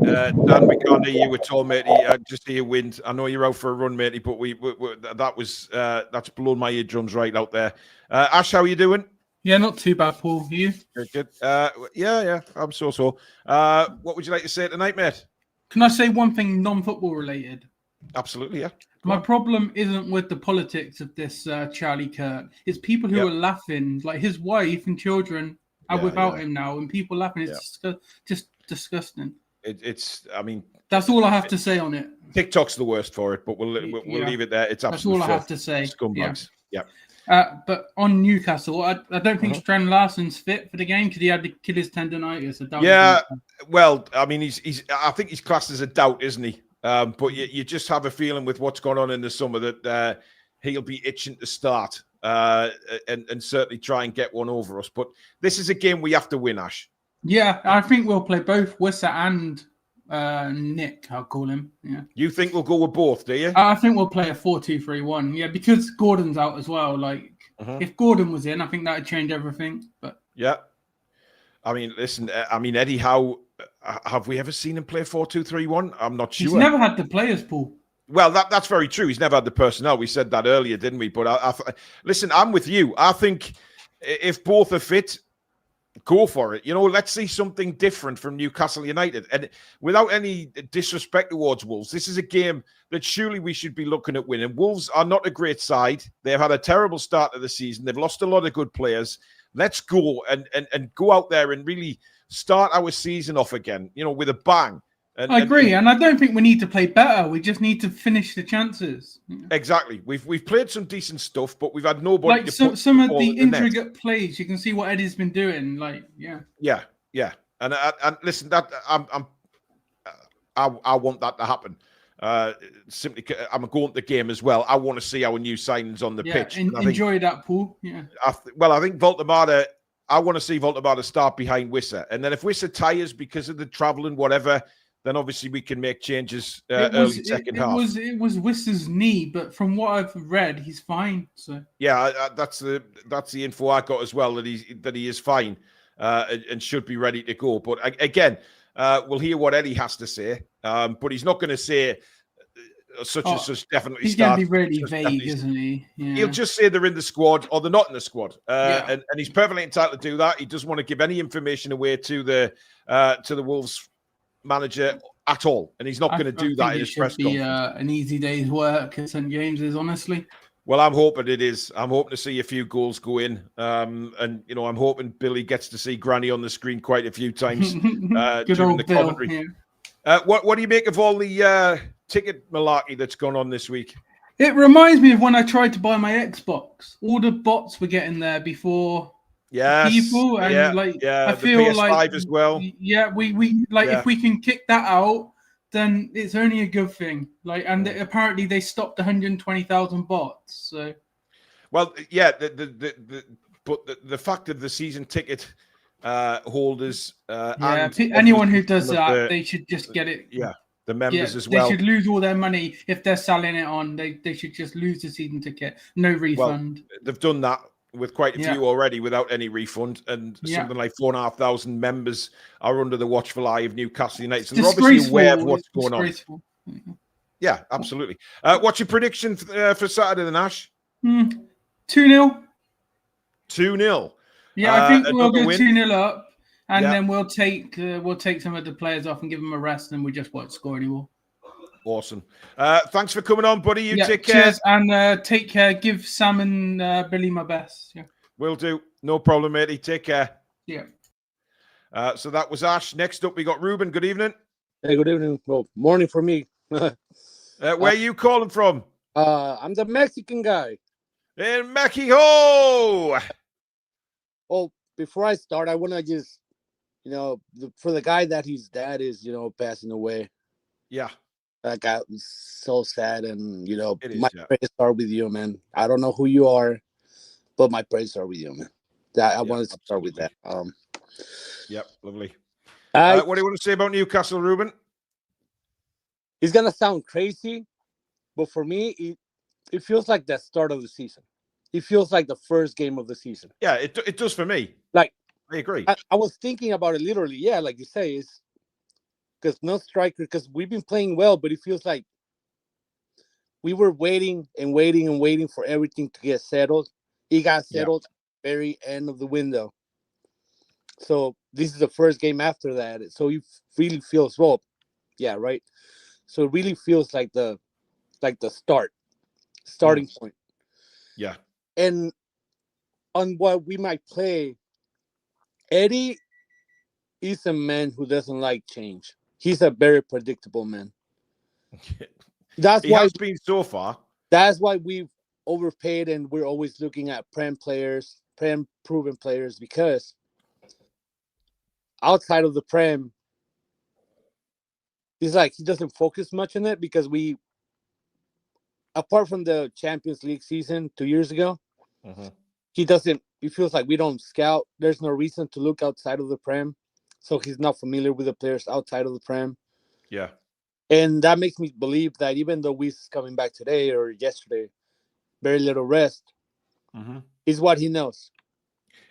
Dan, we can't hear you at all, matey. Just hear wind. I know you're out for a run, matey, but that's blown my eardrums right out there. Ash, how are you doing? Yeah, not too bad, Paul. You? Good. Yeah. I'm so. What would you like to say tonight, mate? Can I say one thing non-football related? Absolutely, yeah. My problem isn't with the politics of this Charlie Kirk. It's people who are laughing, like his wife and children are without him now, and people laughing. It's just disgusting. I mean, that's all I have to say on it. TikTok's the worst for it, but we'll leave it there. It's absolutely that's all I have to say. Scumbags. Yeah. But on Newcastle, I don't think Strand Larson's fit for the game because he had Achilles tendonitis. Well, I mean, I think he's classed as a doubt, isn't he? But you just have a feeling with what's gone on in the summer that he'll be itching to start and certainly try and get one over us. But this is a game we have to win, Ash. Yeah, I think we'll play both Wissa and Nick, I'll call him. Yeah. You think we'll go with both, do you? I think we'll play a 4-2-3-1. Yeah, because Gordon's out as well. Like, if Gordon was in, I think that would change everything. But yeah. I mean, listen, Eddie Howe, have we ever seen him play 4-2-3-1? I'm not sure. He's never had the players, Paul. Well, that's very true. He's never had the personnel. We said that earlier, didn't we? But listen, I'm with you. I think if both are fit, go for it. Let's see something different from Newcastle United. And without any disrespect towards Wolves, this is a game that surely we should be looking at winning. Wolves are not a great side. They've had a terrible start to the season. They've lost a lot of good players. Let's go and go out there and really start our season off again, with a bang. I agree, and I don't think we need to play better. We just need to finish the chances. Exactly. We've played some decent stuff, but we've had nobody. Like some of the intricate plays, you can see what Eddie's been doing. Like, yeah. And listen, that I want that to happen. Simply, I'm going to the game as well. I want to see our new signings on the pitch. Enjoy that, Paul. Yeah. I think Woltemade. I want to see Woltemade start behind Wissa, and then if Wissa tires because of the travel and whatever, then obviously we can make changes early second half. It was Wissa's knee, but from what I've read, he's fine. So yeah, that's the info I got as well, that he is fine and should be ready to go. But again, we'll hear what Eddie has to say. But he's not going to say such and such definitely. He's going to be really vague, isn't he? Yeah. He'll just say they're in the squad or they're not in the squad, and he's perfectly entitled to do that. He doesn't want to give any information away to the Wolves manager at all, and he's not going to do that in his press conference. An easy day's work at St James's, honestly. Well, I'm hoping it is. I'm hoping to see a few goals go in, and I'm hoping Billy gets to see Granny on the screen quite a few times during the commentary. Yeah. What do you make of all the ticket malarkey that's gone on this week? It reminds me of when I tried to buy my Xbox. All the bots were getting there before. People and I feel PS5 like as well. Yeah, we if we can kick that out, then it's only a good thing. Apparently they stopped 120,000 bots. So, well, yeah, but the fact of the season ticket holders, anyone who does that, they should just get it. Yeah, the members as well. They should lose all their money if they're selling it on. They should just lose the season ticket, no refund. Well, they've done that with quite a few already without any refund, and something like 4,500 members are under the watchful eye of Newcastle United. So they're obviously aware of what's going on. Yeah, absolutely. What's your prediction for Saturday, then, Ash? 2-0. 2-0. Yeah, I think we'll go 2-0 up, and then we'll take some of the players off and give them a rest, and we just won't score anymore. Awesome. Thanks for coming on, buddy. You take care. Cheers, and take care. Give Sam and Billy my best. Yeah. Will do. No problem, matey. Take care. Yeah. So that was Ash. Next up, we got Ruben. Good evening. Hey, good evening. Well, morning for me. Where are you calling from? I'm the Mexican guy. In Mexico. Oh, before I start, I want to just, for the guy that his dad is, passing away. Yeah. That guy was so sad, and my prayers are with you, man. I don't know who you are, but my prayers are with you, man. I wanted to start with that. Yep, lovely. What do you want to say about Newcastle, Ruben? It's gonna sound crazy, but for me, it feels like the start of the season. It feels like the first game of the season. Yeah, it does for me. Like, I agree. I was thinking about it literally. Yeah, like you say, it's because no striker, because we've been playing well, but it feels like we were waiting and waiting and waiting for everything to get settled. It got settled at the very end of the window. So this is the first game after that. So it really feels, well, yeah, right. So it really feels like the starting point. Yeah. And on what we might play, Eddie is a man who doesn't like change. He's a very predictable man. That's why has been so far. That's why we've overpaid, and we're always looking at Prem proven players, because outside of the Prem, he's like, he doesn't focus much on it, because apart from the Champions League season 2 years ago, he feels like we don't scout. There's no reason to look outside of the Prem. So he's not familiar with the players outside of the Prem. Yeah. And that makes me believe that even though Wiss coming back today or yesterday, very little rest, is what he knows.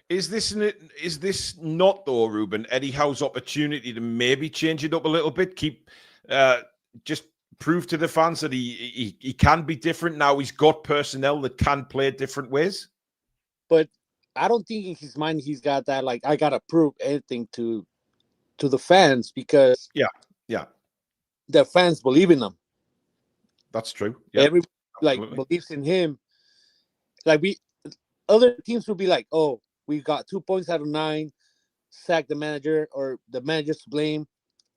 Is this not, though, Ruben, Eddie Howe's opportunity to maybe change it up a little bit, just prove to the fans that he can be different now? He's got personnel that can play different ways. But I don't think in his mind he's got that, like, I gotta prove anything to the fans, because the fans believe in him. That's true. Yeah, everybody believes in him. Like, other teams would be like, oh, we got 2 points out of 9, sack the manager, or the manager's to blame.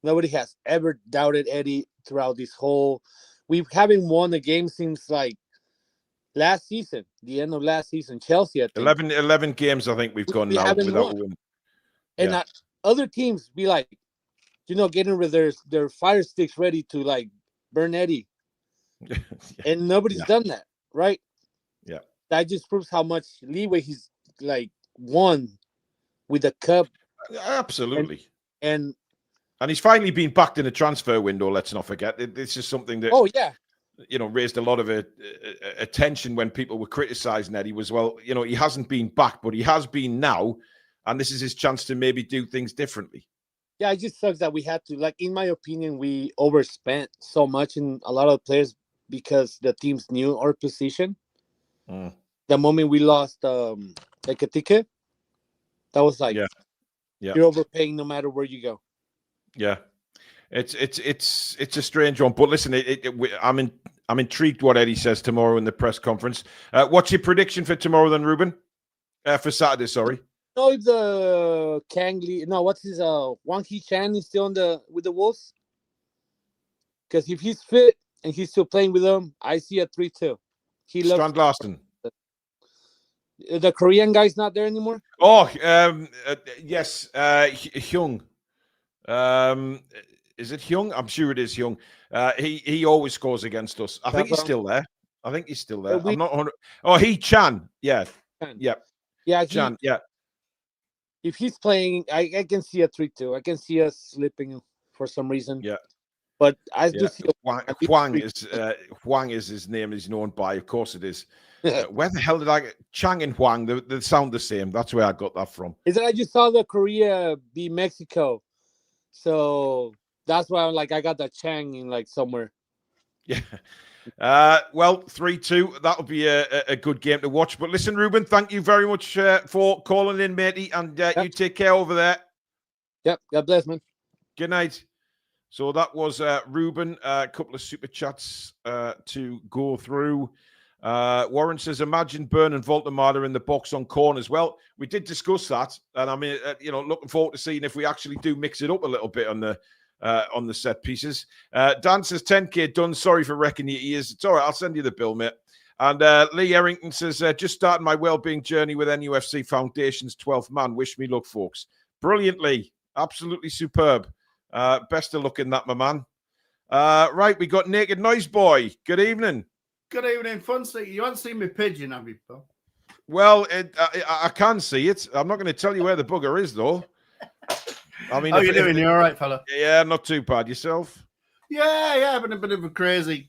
Nobody has ever doubted Eddie throughout this whole. We haven't won a game since like last season, the end of last season, Chelsea. I think 11 games. I think we've gone now without a win. And other teams be like, getting rid of their fire sticks ready to like burn Eddie, and nobody's done that, right? Yeah, that just proves how much leeway he's like won with the cup. Absolutely, and he's finally been backed in a transfer window. Let's not forget. This is something that raised a lot of attention when people were criticizing Eddie. Was, well, he hasn't been back, but he has been now, and this is his chance to maybe do things differently. Yeah, it just sucks that we had to, like, in my opinion, we overspent so much in a lot of players because the teams knew our position. The moment we lost Ekatike, that was like, you're overpaying no matter where you go. Yeah, it's a strange one. But listen, I'm intrigued what Eddie says tomorrow in the press conference. What's your prediction for tomorrow then, Ruben? For Saturday, sorry. Know if the what's his Wang Hee-chan is still with the Wolves? Because if he's fit and he's still playing with them, I see a 3-2. Strand Larson. The Korean guy's not there anymore. Oh, yes, Hyung. Is it Hyung? I'm sure it is Hyung. He always scores against us. I think he's still there. I'm not 100. Oh, Chan. Yeah. Yeah. Chan. Yeah. If he's playing, I can see a 3-2. I can see us slipping for some reason. Yeah. But I do see Huang is his name is known by. Of course it is. Where the hell did I get Chang and Huang? They sound the same. That's where I got that from. Is that I just saw the Korea beat Mexico, so that's why I'm like, I got that Chang in like somewhere. Yeah. Well, 3-2. That'll be a good game to watch. But listen, Ruben, thank you very much for calling in, matey, and you take care over there. Yep. God bless, man. Good night. So that was Ruben. A couple of super chats to go through. Warren says, imagine Byrne and Woltemade in the box on corners. Well, we did discuss that, and I mean, looking forward to seeing if we actually do mix it up a little bit on the set pieces. Dan says 10K done. Sorry for wrecking your ears. It's all right. I'll send you the bill, mate. And Lee Errington says, just starting my well-being journey with NUFC Foundation's 12th man. Wish me luck, folks. Brilliantly. Absolutely superb. Best of luck in that, my man. Right, we got Naked Noise Boy. Good evening. Good evening, Funsy. You haven't seen me pigeon, have you, Paul? Well, I can see it. I'm not going to tell you where the bugger is, though. I mean, how you doing? You all right, fella? Yeah, not too bad. Yourself? Yeah, been a bit of a crazy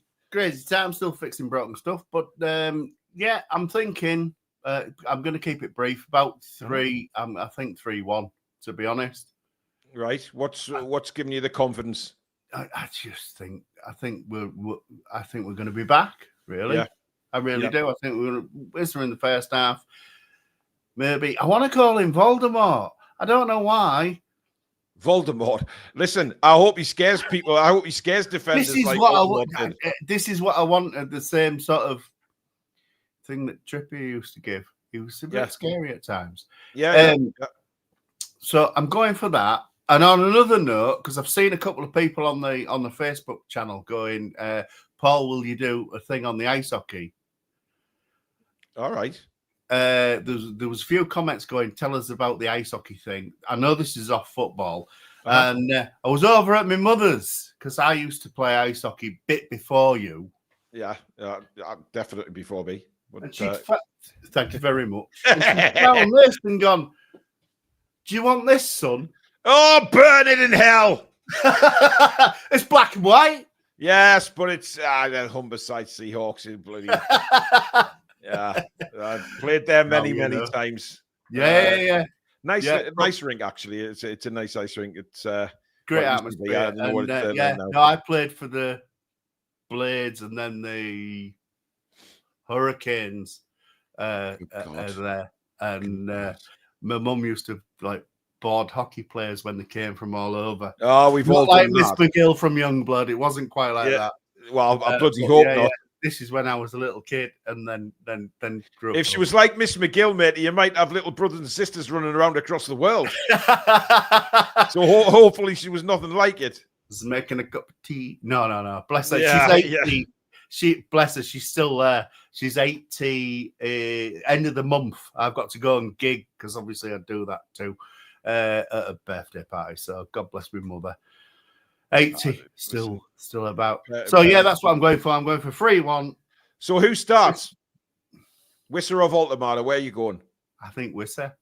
time. Still fixing broken stuff, but yeah, I'm thinking I'm going to keep it brief. About 3, I think 3-1. To be honest, right? What's giving you the confidence? I just think I think we're going to be back. Really, yeah. I really do. I think we're going to whisper in the first half. Maybe I want to call him Voldemort. I don't know why. Voldemort. Listen, I hope he scares people. I hope he scares defenders. This is like what this is what I wanted. The same sort of thing that Trippier used to give. He was a bit scary at times. Yeah. So I'm going for that. And on another note, because I've seen a couple of people on the Facebook channel going, Paul, will you do a thing on the ice hockey? All right. There was a few comments going, tell us about the ice hockey thing. I know this is off football. And I was over at my mother's because I used to play ice hockey a bit before you. Yeah, definitely before me. But, thank you very much. And she's found this and gone, do you want this, son? Oh, burn it in hell. It's black and white. Yes, but it's the Humberside Seahawks in bloody. Yeah, I've played there many times. Yeah. Nice rink actually. It's a nice ice rink. It's great atmosphere. I played for the Blades and then the Hurricanes there, and my mum used to board hockey players when they came from all over. Oh, we've not all like done Miss that. McGill from Youngblood. It wasn't quite like that. Well, I bloody hope not. This is when I was a little kid, and then grew up. If she was like Miss McGill, mate, you might have little brothers and sisters running around across the world. So hopefully she was nothing like it. Was making a cup of tea. No. Bless her. Yeah, she's 80. Bless her. She's still there. She's 80. End of the month, I've got to go and gig because obviously I do that too at a birthday party. So God bless my mother. 80 still about. So yeah, that's what I'm going for. I'm going for 3-1. So who starts? Wissa or Woltemade? Where are you going? I think Wissa.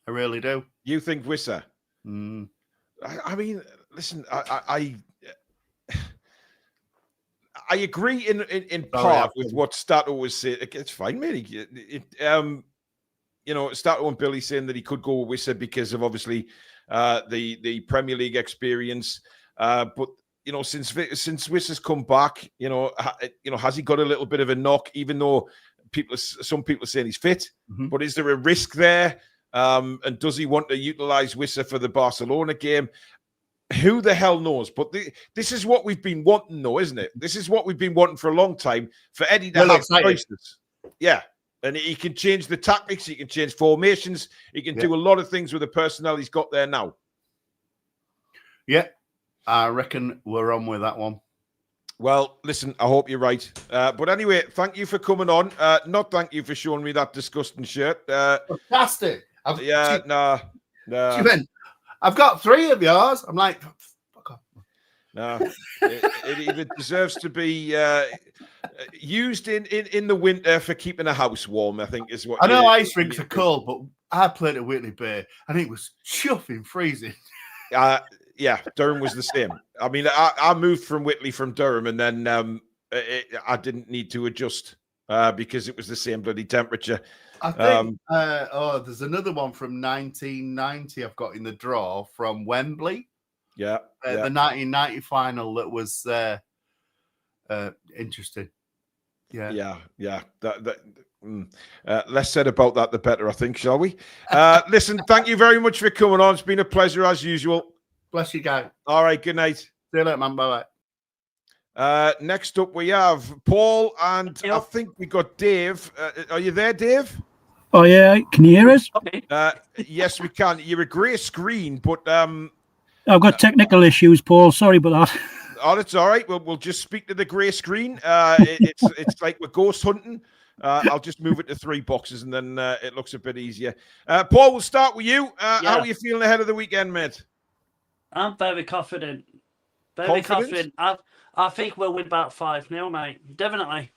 I really do. You think Wissa? Mm. I mean, listen, I agree in part with what Stato was saying. It's fine, mate. Stato and Billy saying that he could go with Wissa because of obviously the Premier League experience. But since Wissa's come back, has he got a little bit of a knock? Even though some people are saying he's fit, but is there a risk there? And does he want to utilize Wissa for the Barcelona game? Who the hell knows? But this is what we've been wanting, though, isn't it? This is what we've been wanting for a long time, for Eddie to have choices. Yeah. And he can change the tactics. He can change formations. He can do a lot of things with the personnel he's got there now. Yeah. I reckon we're on with that one. Well, listen, I hope you're right. But anyway, thank you for coming on. Not thank you for showing me that disgusting shirt. Fantastic. No. I've got 3 of yours. I'm like, fuck off. No, it even deserves to be used in the winter for keeping a house warm, I think is what. I know ice rinks are cold, but I played at Whitley Bay and it was chuffing freezing. Yeah, Durham was the same. I mean, I moved from Whitley from Durham and then I didn't need to adjust because it was the same bloody temperature. I think, there's another one from 1990 I've got in the draw from Wembley. Yeah. The 1990 final that was interesting. Yeah. Less said about that, the better, I think, shall we? Listen, thank you very much for coming on. It's been a pleasure as usual. Bless you, guys. All right, good night. See you later, man. Bye-bye. Next up, we have Paul, and I think we got Dave. Are you there, Dave? Oh, yeah. Can you hear us? Yes, we can. You're a grey screen, but... I've got technical issues, Paul. Sorry about that. Oh, it's all right. We'll just speak to the grey screen. It's like we're ghost hunting. I'll just move it to 3 boxes, and then it looks a bit easier. Paul, we'll start with you. How are you feeling ahead of the weekend, mate? I'm very confident. Very confident. I think we'll win about 5-0, mate. Definitely.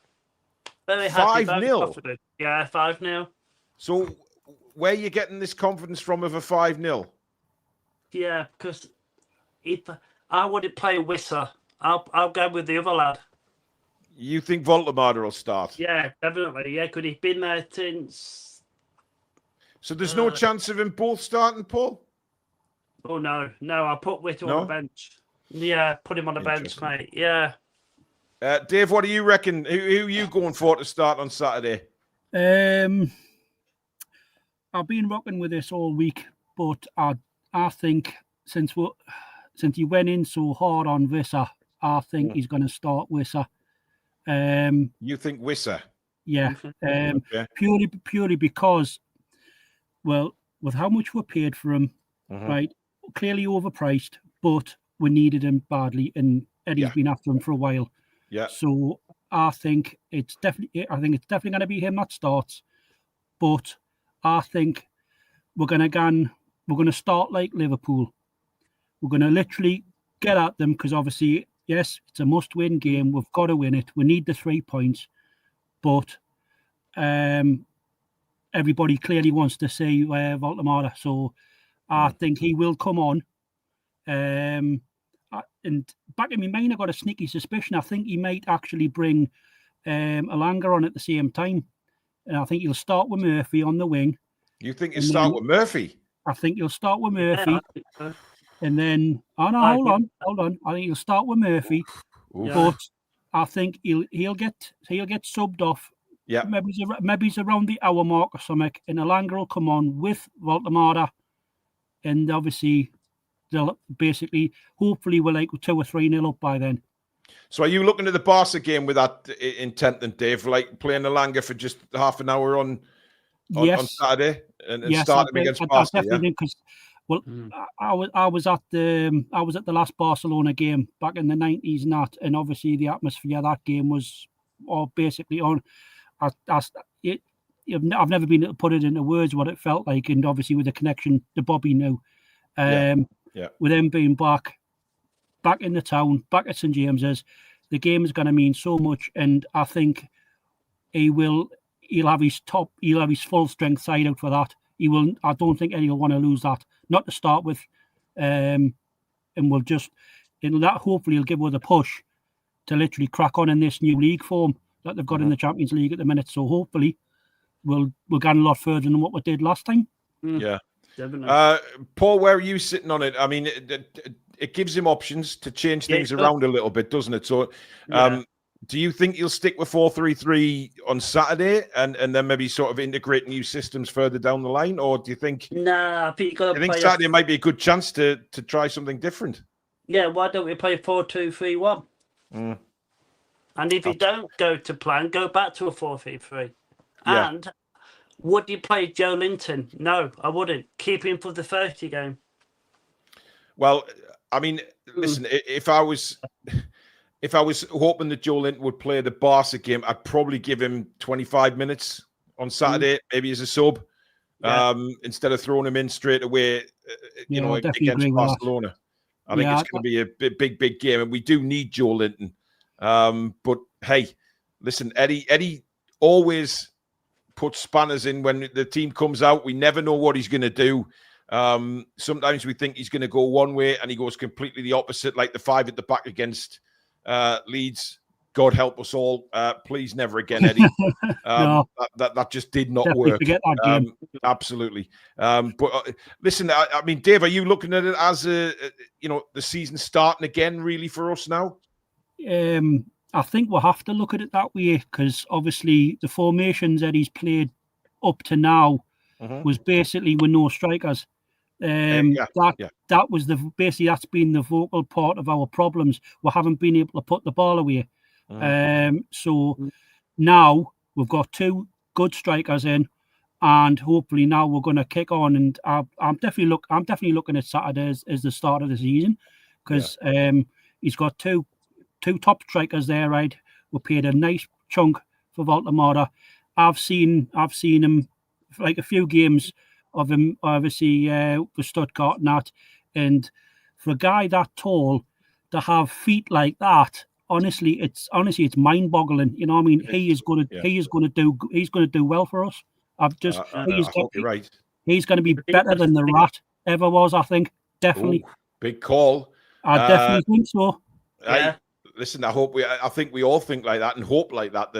Very happy. 5-0? Yeah, 5-0. So where are you getting this confidence from of a 5-0? Yeah, because if I wouldn't play Wissa, I'll go with the other lad. You think Woltemade will start? Yeah, definitely. Yeah, because he's been there since. So there's no chance of him both starting, Paul? Oh, no. I'll put Wissa on the bench. Yeah, put him on the bench, mate. Yeah. Dave, what do you reckon? Who are you going for to start on Saturday? I've been rocking with this all week, but I think since he went in so hard on Wissa, I think he's going to start Wissa. You think Wissa? Yeah. Okay. Purely because, well, with how much we paid for him, right? Clearly overpriced, but we needed him badly, and Eddie's been after him for a while. Yeah. So I think it's definitely going to be him that starts, but I think we're going to start like Liverpool. We're going to literally get at them because obviously, yes, it's a must-win game. We've got to win it. We need the 3 points, but everybody clearly wants to see Woltemade. So I think he will come on. And back in my mind, I got a sneaky suspicion. I think he might actually bring Elanga on at the same time. And I think he'll start with Murphy on the wing. You think he'll start with Murphy? I think he'll start with Murphy. And then, hold on. I think he'll start with Murphy. But I think he'll get subbed off. Yeah. Maybe he's around the hour mark or something. And Elanga will come on with Woltemade. And obviously, they'll basically, hopefully, we're like 2 or 3-0 up by then. So are you looking at the Barca game with that intent then, Dave? Like playing Elanga for just half an hour on Saturday and start him against Barca? I definitely because I was at the last Barcelona game back in the 90s and that, and obviously the atmosphere of that game was all basically on. I've never been able to put it into words what it felt like, and obviously with the connection to Bobby now. With them being back in the town, back at St James's, the game is going to mean so much, and I think he'll have his full strength side out for that. I don't think Eddie will want to lose that, not to start with, and hopefully he'll give us a push to literally crack on in this new league form that they've got in the Champions League at the minute. So hopefully we'll get a lot further than what we did last time. Yeah. Paul, where are you sitting on it? I mean, it gives him options to change things around a little bit, doesn't it? So, do you think he'll stick with 4-3-3 on Saturday and then maybe sort of integrate new systems further down the line, or do you think? Nah, I think Saturday might be a good chance to try something different. Yeah, why don't we play 4-2-3-1? And if you don't go to plan, go back to a 4-3-3. Yeah. And would you play Joe Linton? No, I wouldn't. Keep him for the 30 game. Well, I mean, listen, if I was hoping that Joe Linton would play the Barca game, I'd probably give him 25 minutes on Saturday, maybe as a sub, instead of throwing him in straight away, against Barcelona. I think it's going to be a big game, and we do need Joe Linton. But hey, listen, Eddie always puts spanners in when the team comes out. We never know what he's going to do. Sometimes we think he's going to go one way and he goes completely the opposite, like the 5 at the back against Leeds. God help us all. Please never again, Eddie. That just did not work. Forget that game. Absolutely. But listen, I mean, Dave, are you looking at it as the season starting again really for us now? I think we'll have to look at it that way because obviously the formations that he's played up to now was basically with no strikers. That was that's been the vocal part of our problems. We haven't been able to put the ball away. So now we've got 2 good strikers in, and hopefully now we're going to kick on. And I'm definitely looking at Saturday as the start of the season because he's got two two top strikers there, right? We paid a nice chunk for Woltemade. I've seen him like a few games of him, obviously with Stuttgart and that, and for a guy that tall to have feet like that, honestly, it's mind-boggling. You know what I mean? He's going to do well for us. I hope you're right. He's going to be better than the Rat ever was, I think. Definitely. Ooh, big call. I definitely think so. Yeah. Listen, I think we all think like that and hope like that.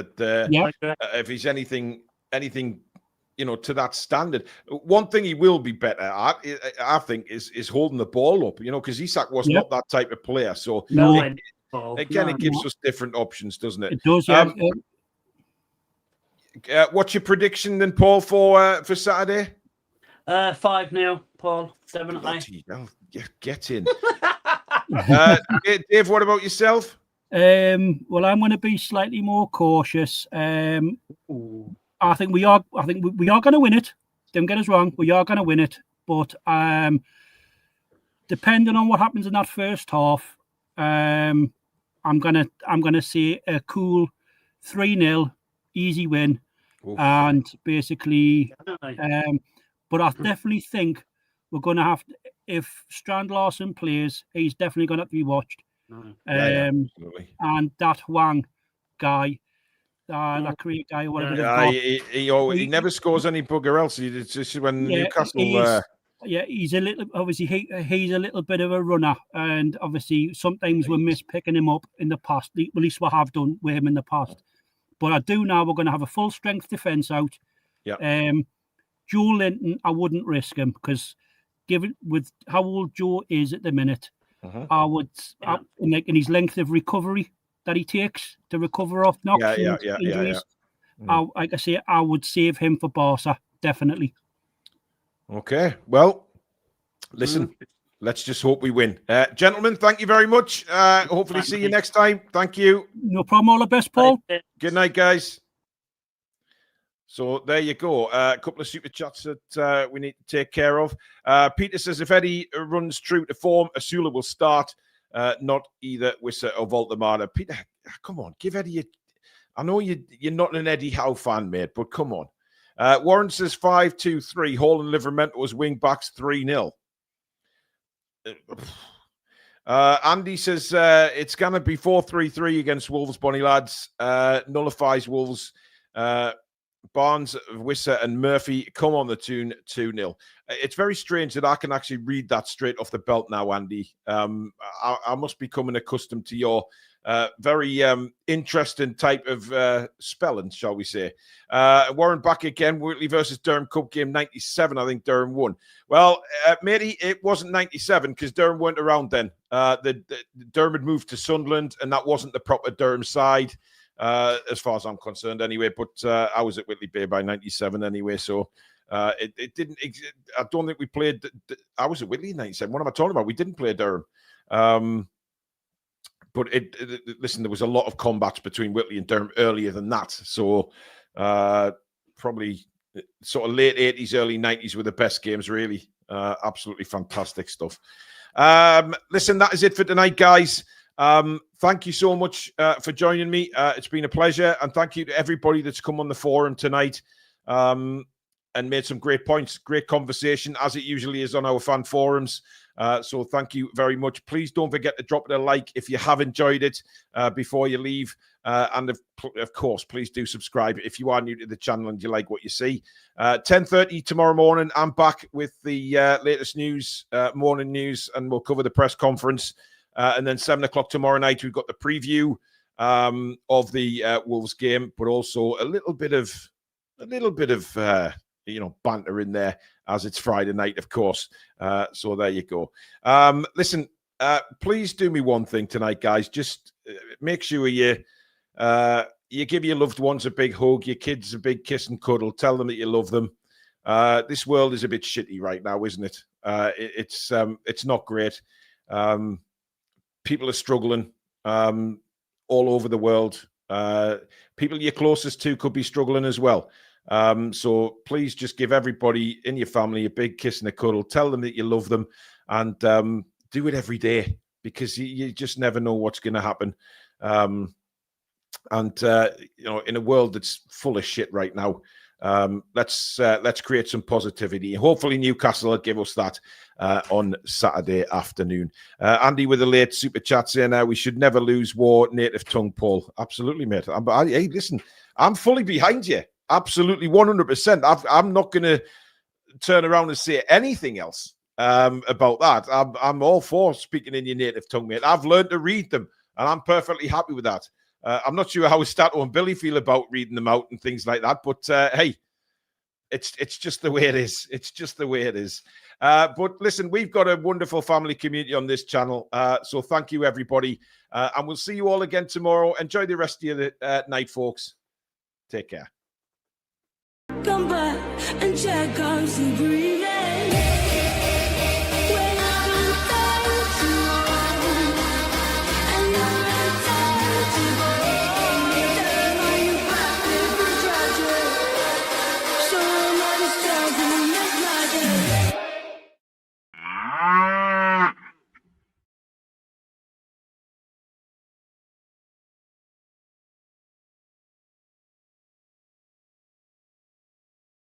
If he's anything, to that standard. One thing he will be better at, I think, is holding the ball up. Because Isak was not that type of player. So it gives us different options, doesn't it? It does. Yeah. What's your prediction then, Paul, for Saturday? 5-0, Paul. Definitely. Get in. Dave, what about yourself? Well, I'm going to be slightly more cautious. I think we are going to win it. Don't get us wrong. We are going to win it, but depending on what happens in that first half, I'm gonna say a cool 3-0 easy win. Oof. And basically, but I definitely think we're going to have to, if Strand Larsen plays, he's definitely going to have to be watched. Absolutely. And that Wang guy, that Korean guy, or whatever. He never scores any bugger else. It's just when Newcastle. He's a little. Obviously, he's a little bit of a runner, and obviously sometimes we miss picking him up in the past. At least we have done with him in the past. But I do now. We're going to have a full strength defence out. Yeah. Joe Linton, I wouldn't risk him because, given with how old Joe is at the minute, I would, in his length of recovery that he takes to recover off knocks and injuries. Like I say, I would save him for Barca, definitely. Okay, well, listen, let's just hope we win. Gentlemen, thank you very much. Hopefully see you next time. Thank you. No problem. All the best, Paul. Good night, guys. So there you go. A couple of super chats that we need to take care of. Peter says, if Eddie runs true to form, Asula will start, not either Wissa or Woltemade. Peter, come on, give Eddie I know you're not an Eddie Howe fan, mate, but come on. Warren says 5-2-3. Hall and Livramento as wing backs 3-0. Andy says it's going to be 4-3-3 against Wolves, Bonnie lads. Nullifies Wolves. Barnes, Wissa and Murphy come on the Toon 2-0. It's very strange that I can actually read that straight off the belt now, Andy. I must be becoming accustomed to your very interesting type of spelling, shall we say. Warren back again. Whitley versus Durham Cup game 97. I think Durham won. Well, matey, it wasn't 97 because Durham weren't around then. Durham had moved to Sunderland, and that wasn't the proper Durham side. As far as I'm concerned, anyway. But I was at Whitley Bay by 97 anyway, so it didn't. I don't think we played. I was at Whitley in 97. What am I talking about? We didn't play Durham. But listen, there was a lot of combats between Whitley and Durham earlier than that. So probably sort of late 80s, early 90s were the best games, really. Absolutely fantastic stuff. Listen, that is it for tonight, guys. Thank you so much for joining me. It's been a pleasure. And thank you to everybody that's come on the forum tonight and made some great points. Great conversation, as it usually is on our fan forums. So thank you very much. Please don't forget to drop it a like if you have enjoyed it before you leave. And of course, please do subscribe if you are new to the channel and you like what you see. 10:30 tomorrow morning, I'm back with the latest news, morning news, and we'll cover the press conference. And then 7 o'clock tomorrow night, we've got the preview of the Wolves game, but also a little bit of banter in there, as it's Friday night, of course. So there you go. Listen, please do me one thing tonight, guys. Just make sure you give your loved ones a big hug, your kids a big kiss and cuddle. Tell them that you love them. This world is a bit shitty right now, isn't it? It's not great. People are struggling all over the world. People you're closest to could be struggling as well. So please just give everybody in your family a big kiss and a cuddle. Tell them that you love them, and do it every day, because you just never know what's going to happen. And you know, in a world that's full of shit right now, let's create some positivity. Hopefully Newcastle will give us that on Saturday afternoon. Andy with a late super chat saying we should never lose war native tongue, Paul. Absolutely, mate. Hey, listen, I'm fully behind you. Absolutely, 100%. I'm not going to turn around and say anything else about that. I'm all for speaking in your native tongue, mate. I've learned to read them, and I'm perfectly happy with that. I'm not sure how Stato and Billy feel about reading them out and things like that, but hey, it's just the way it is. It's just the way it is. But listen, we've got a wonderful family community on this channel, so thank you, everybody, and we'll see you all again tomorrow. Enjoy the rest of your night, folks. Take care. Come back and check on Sea Breeze.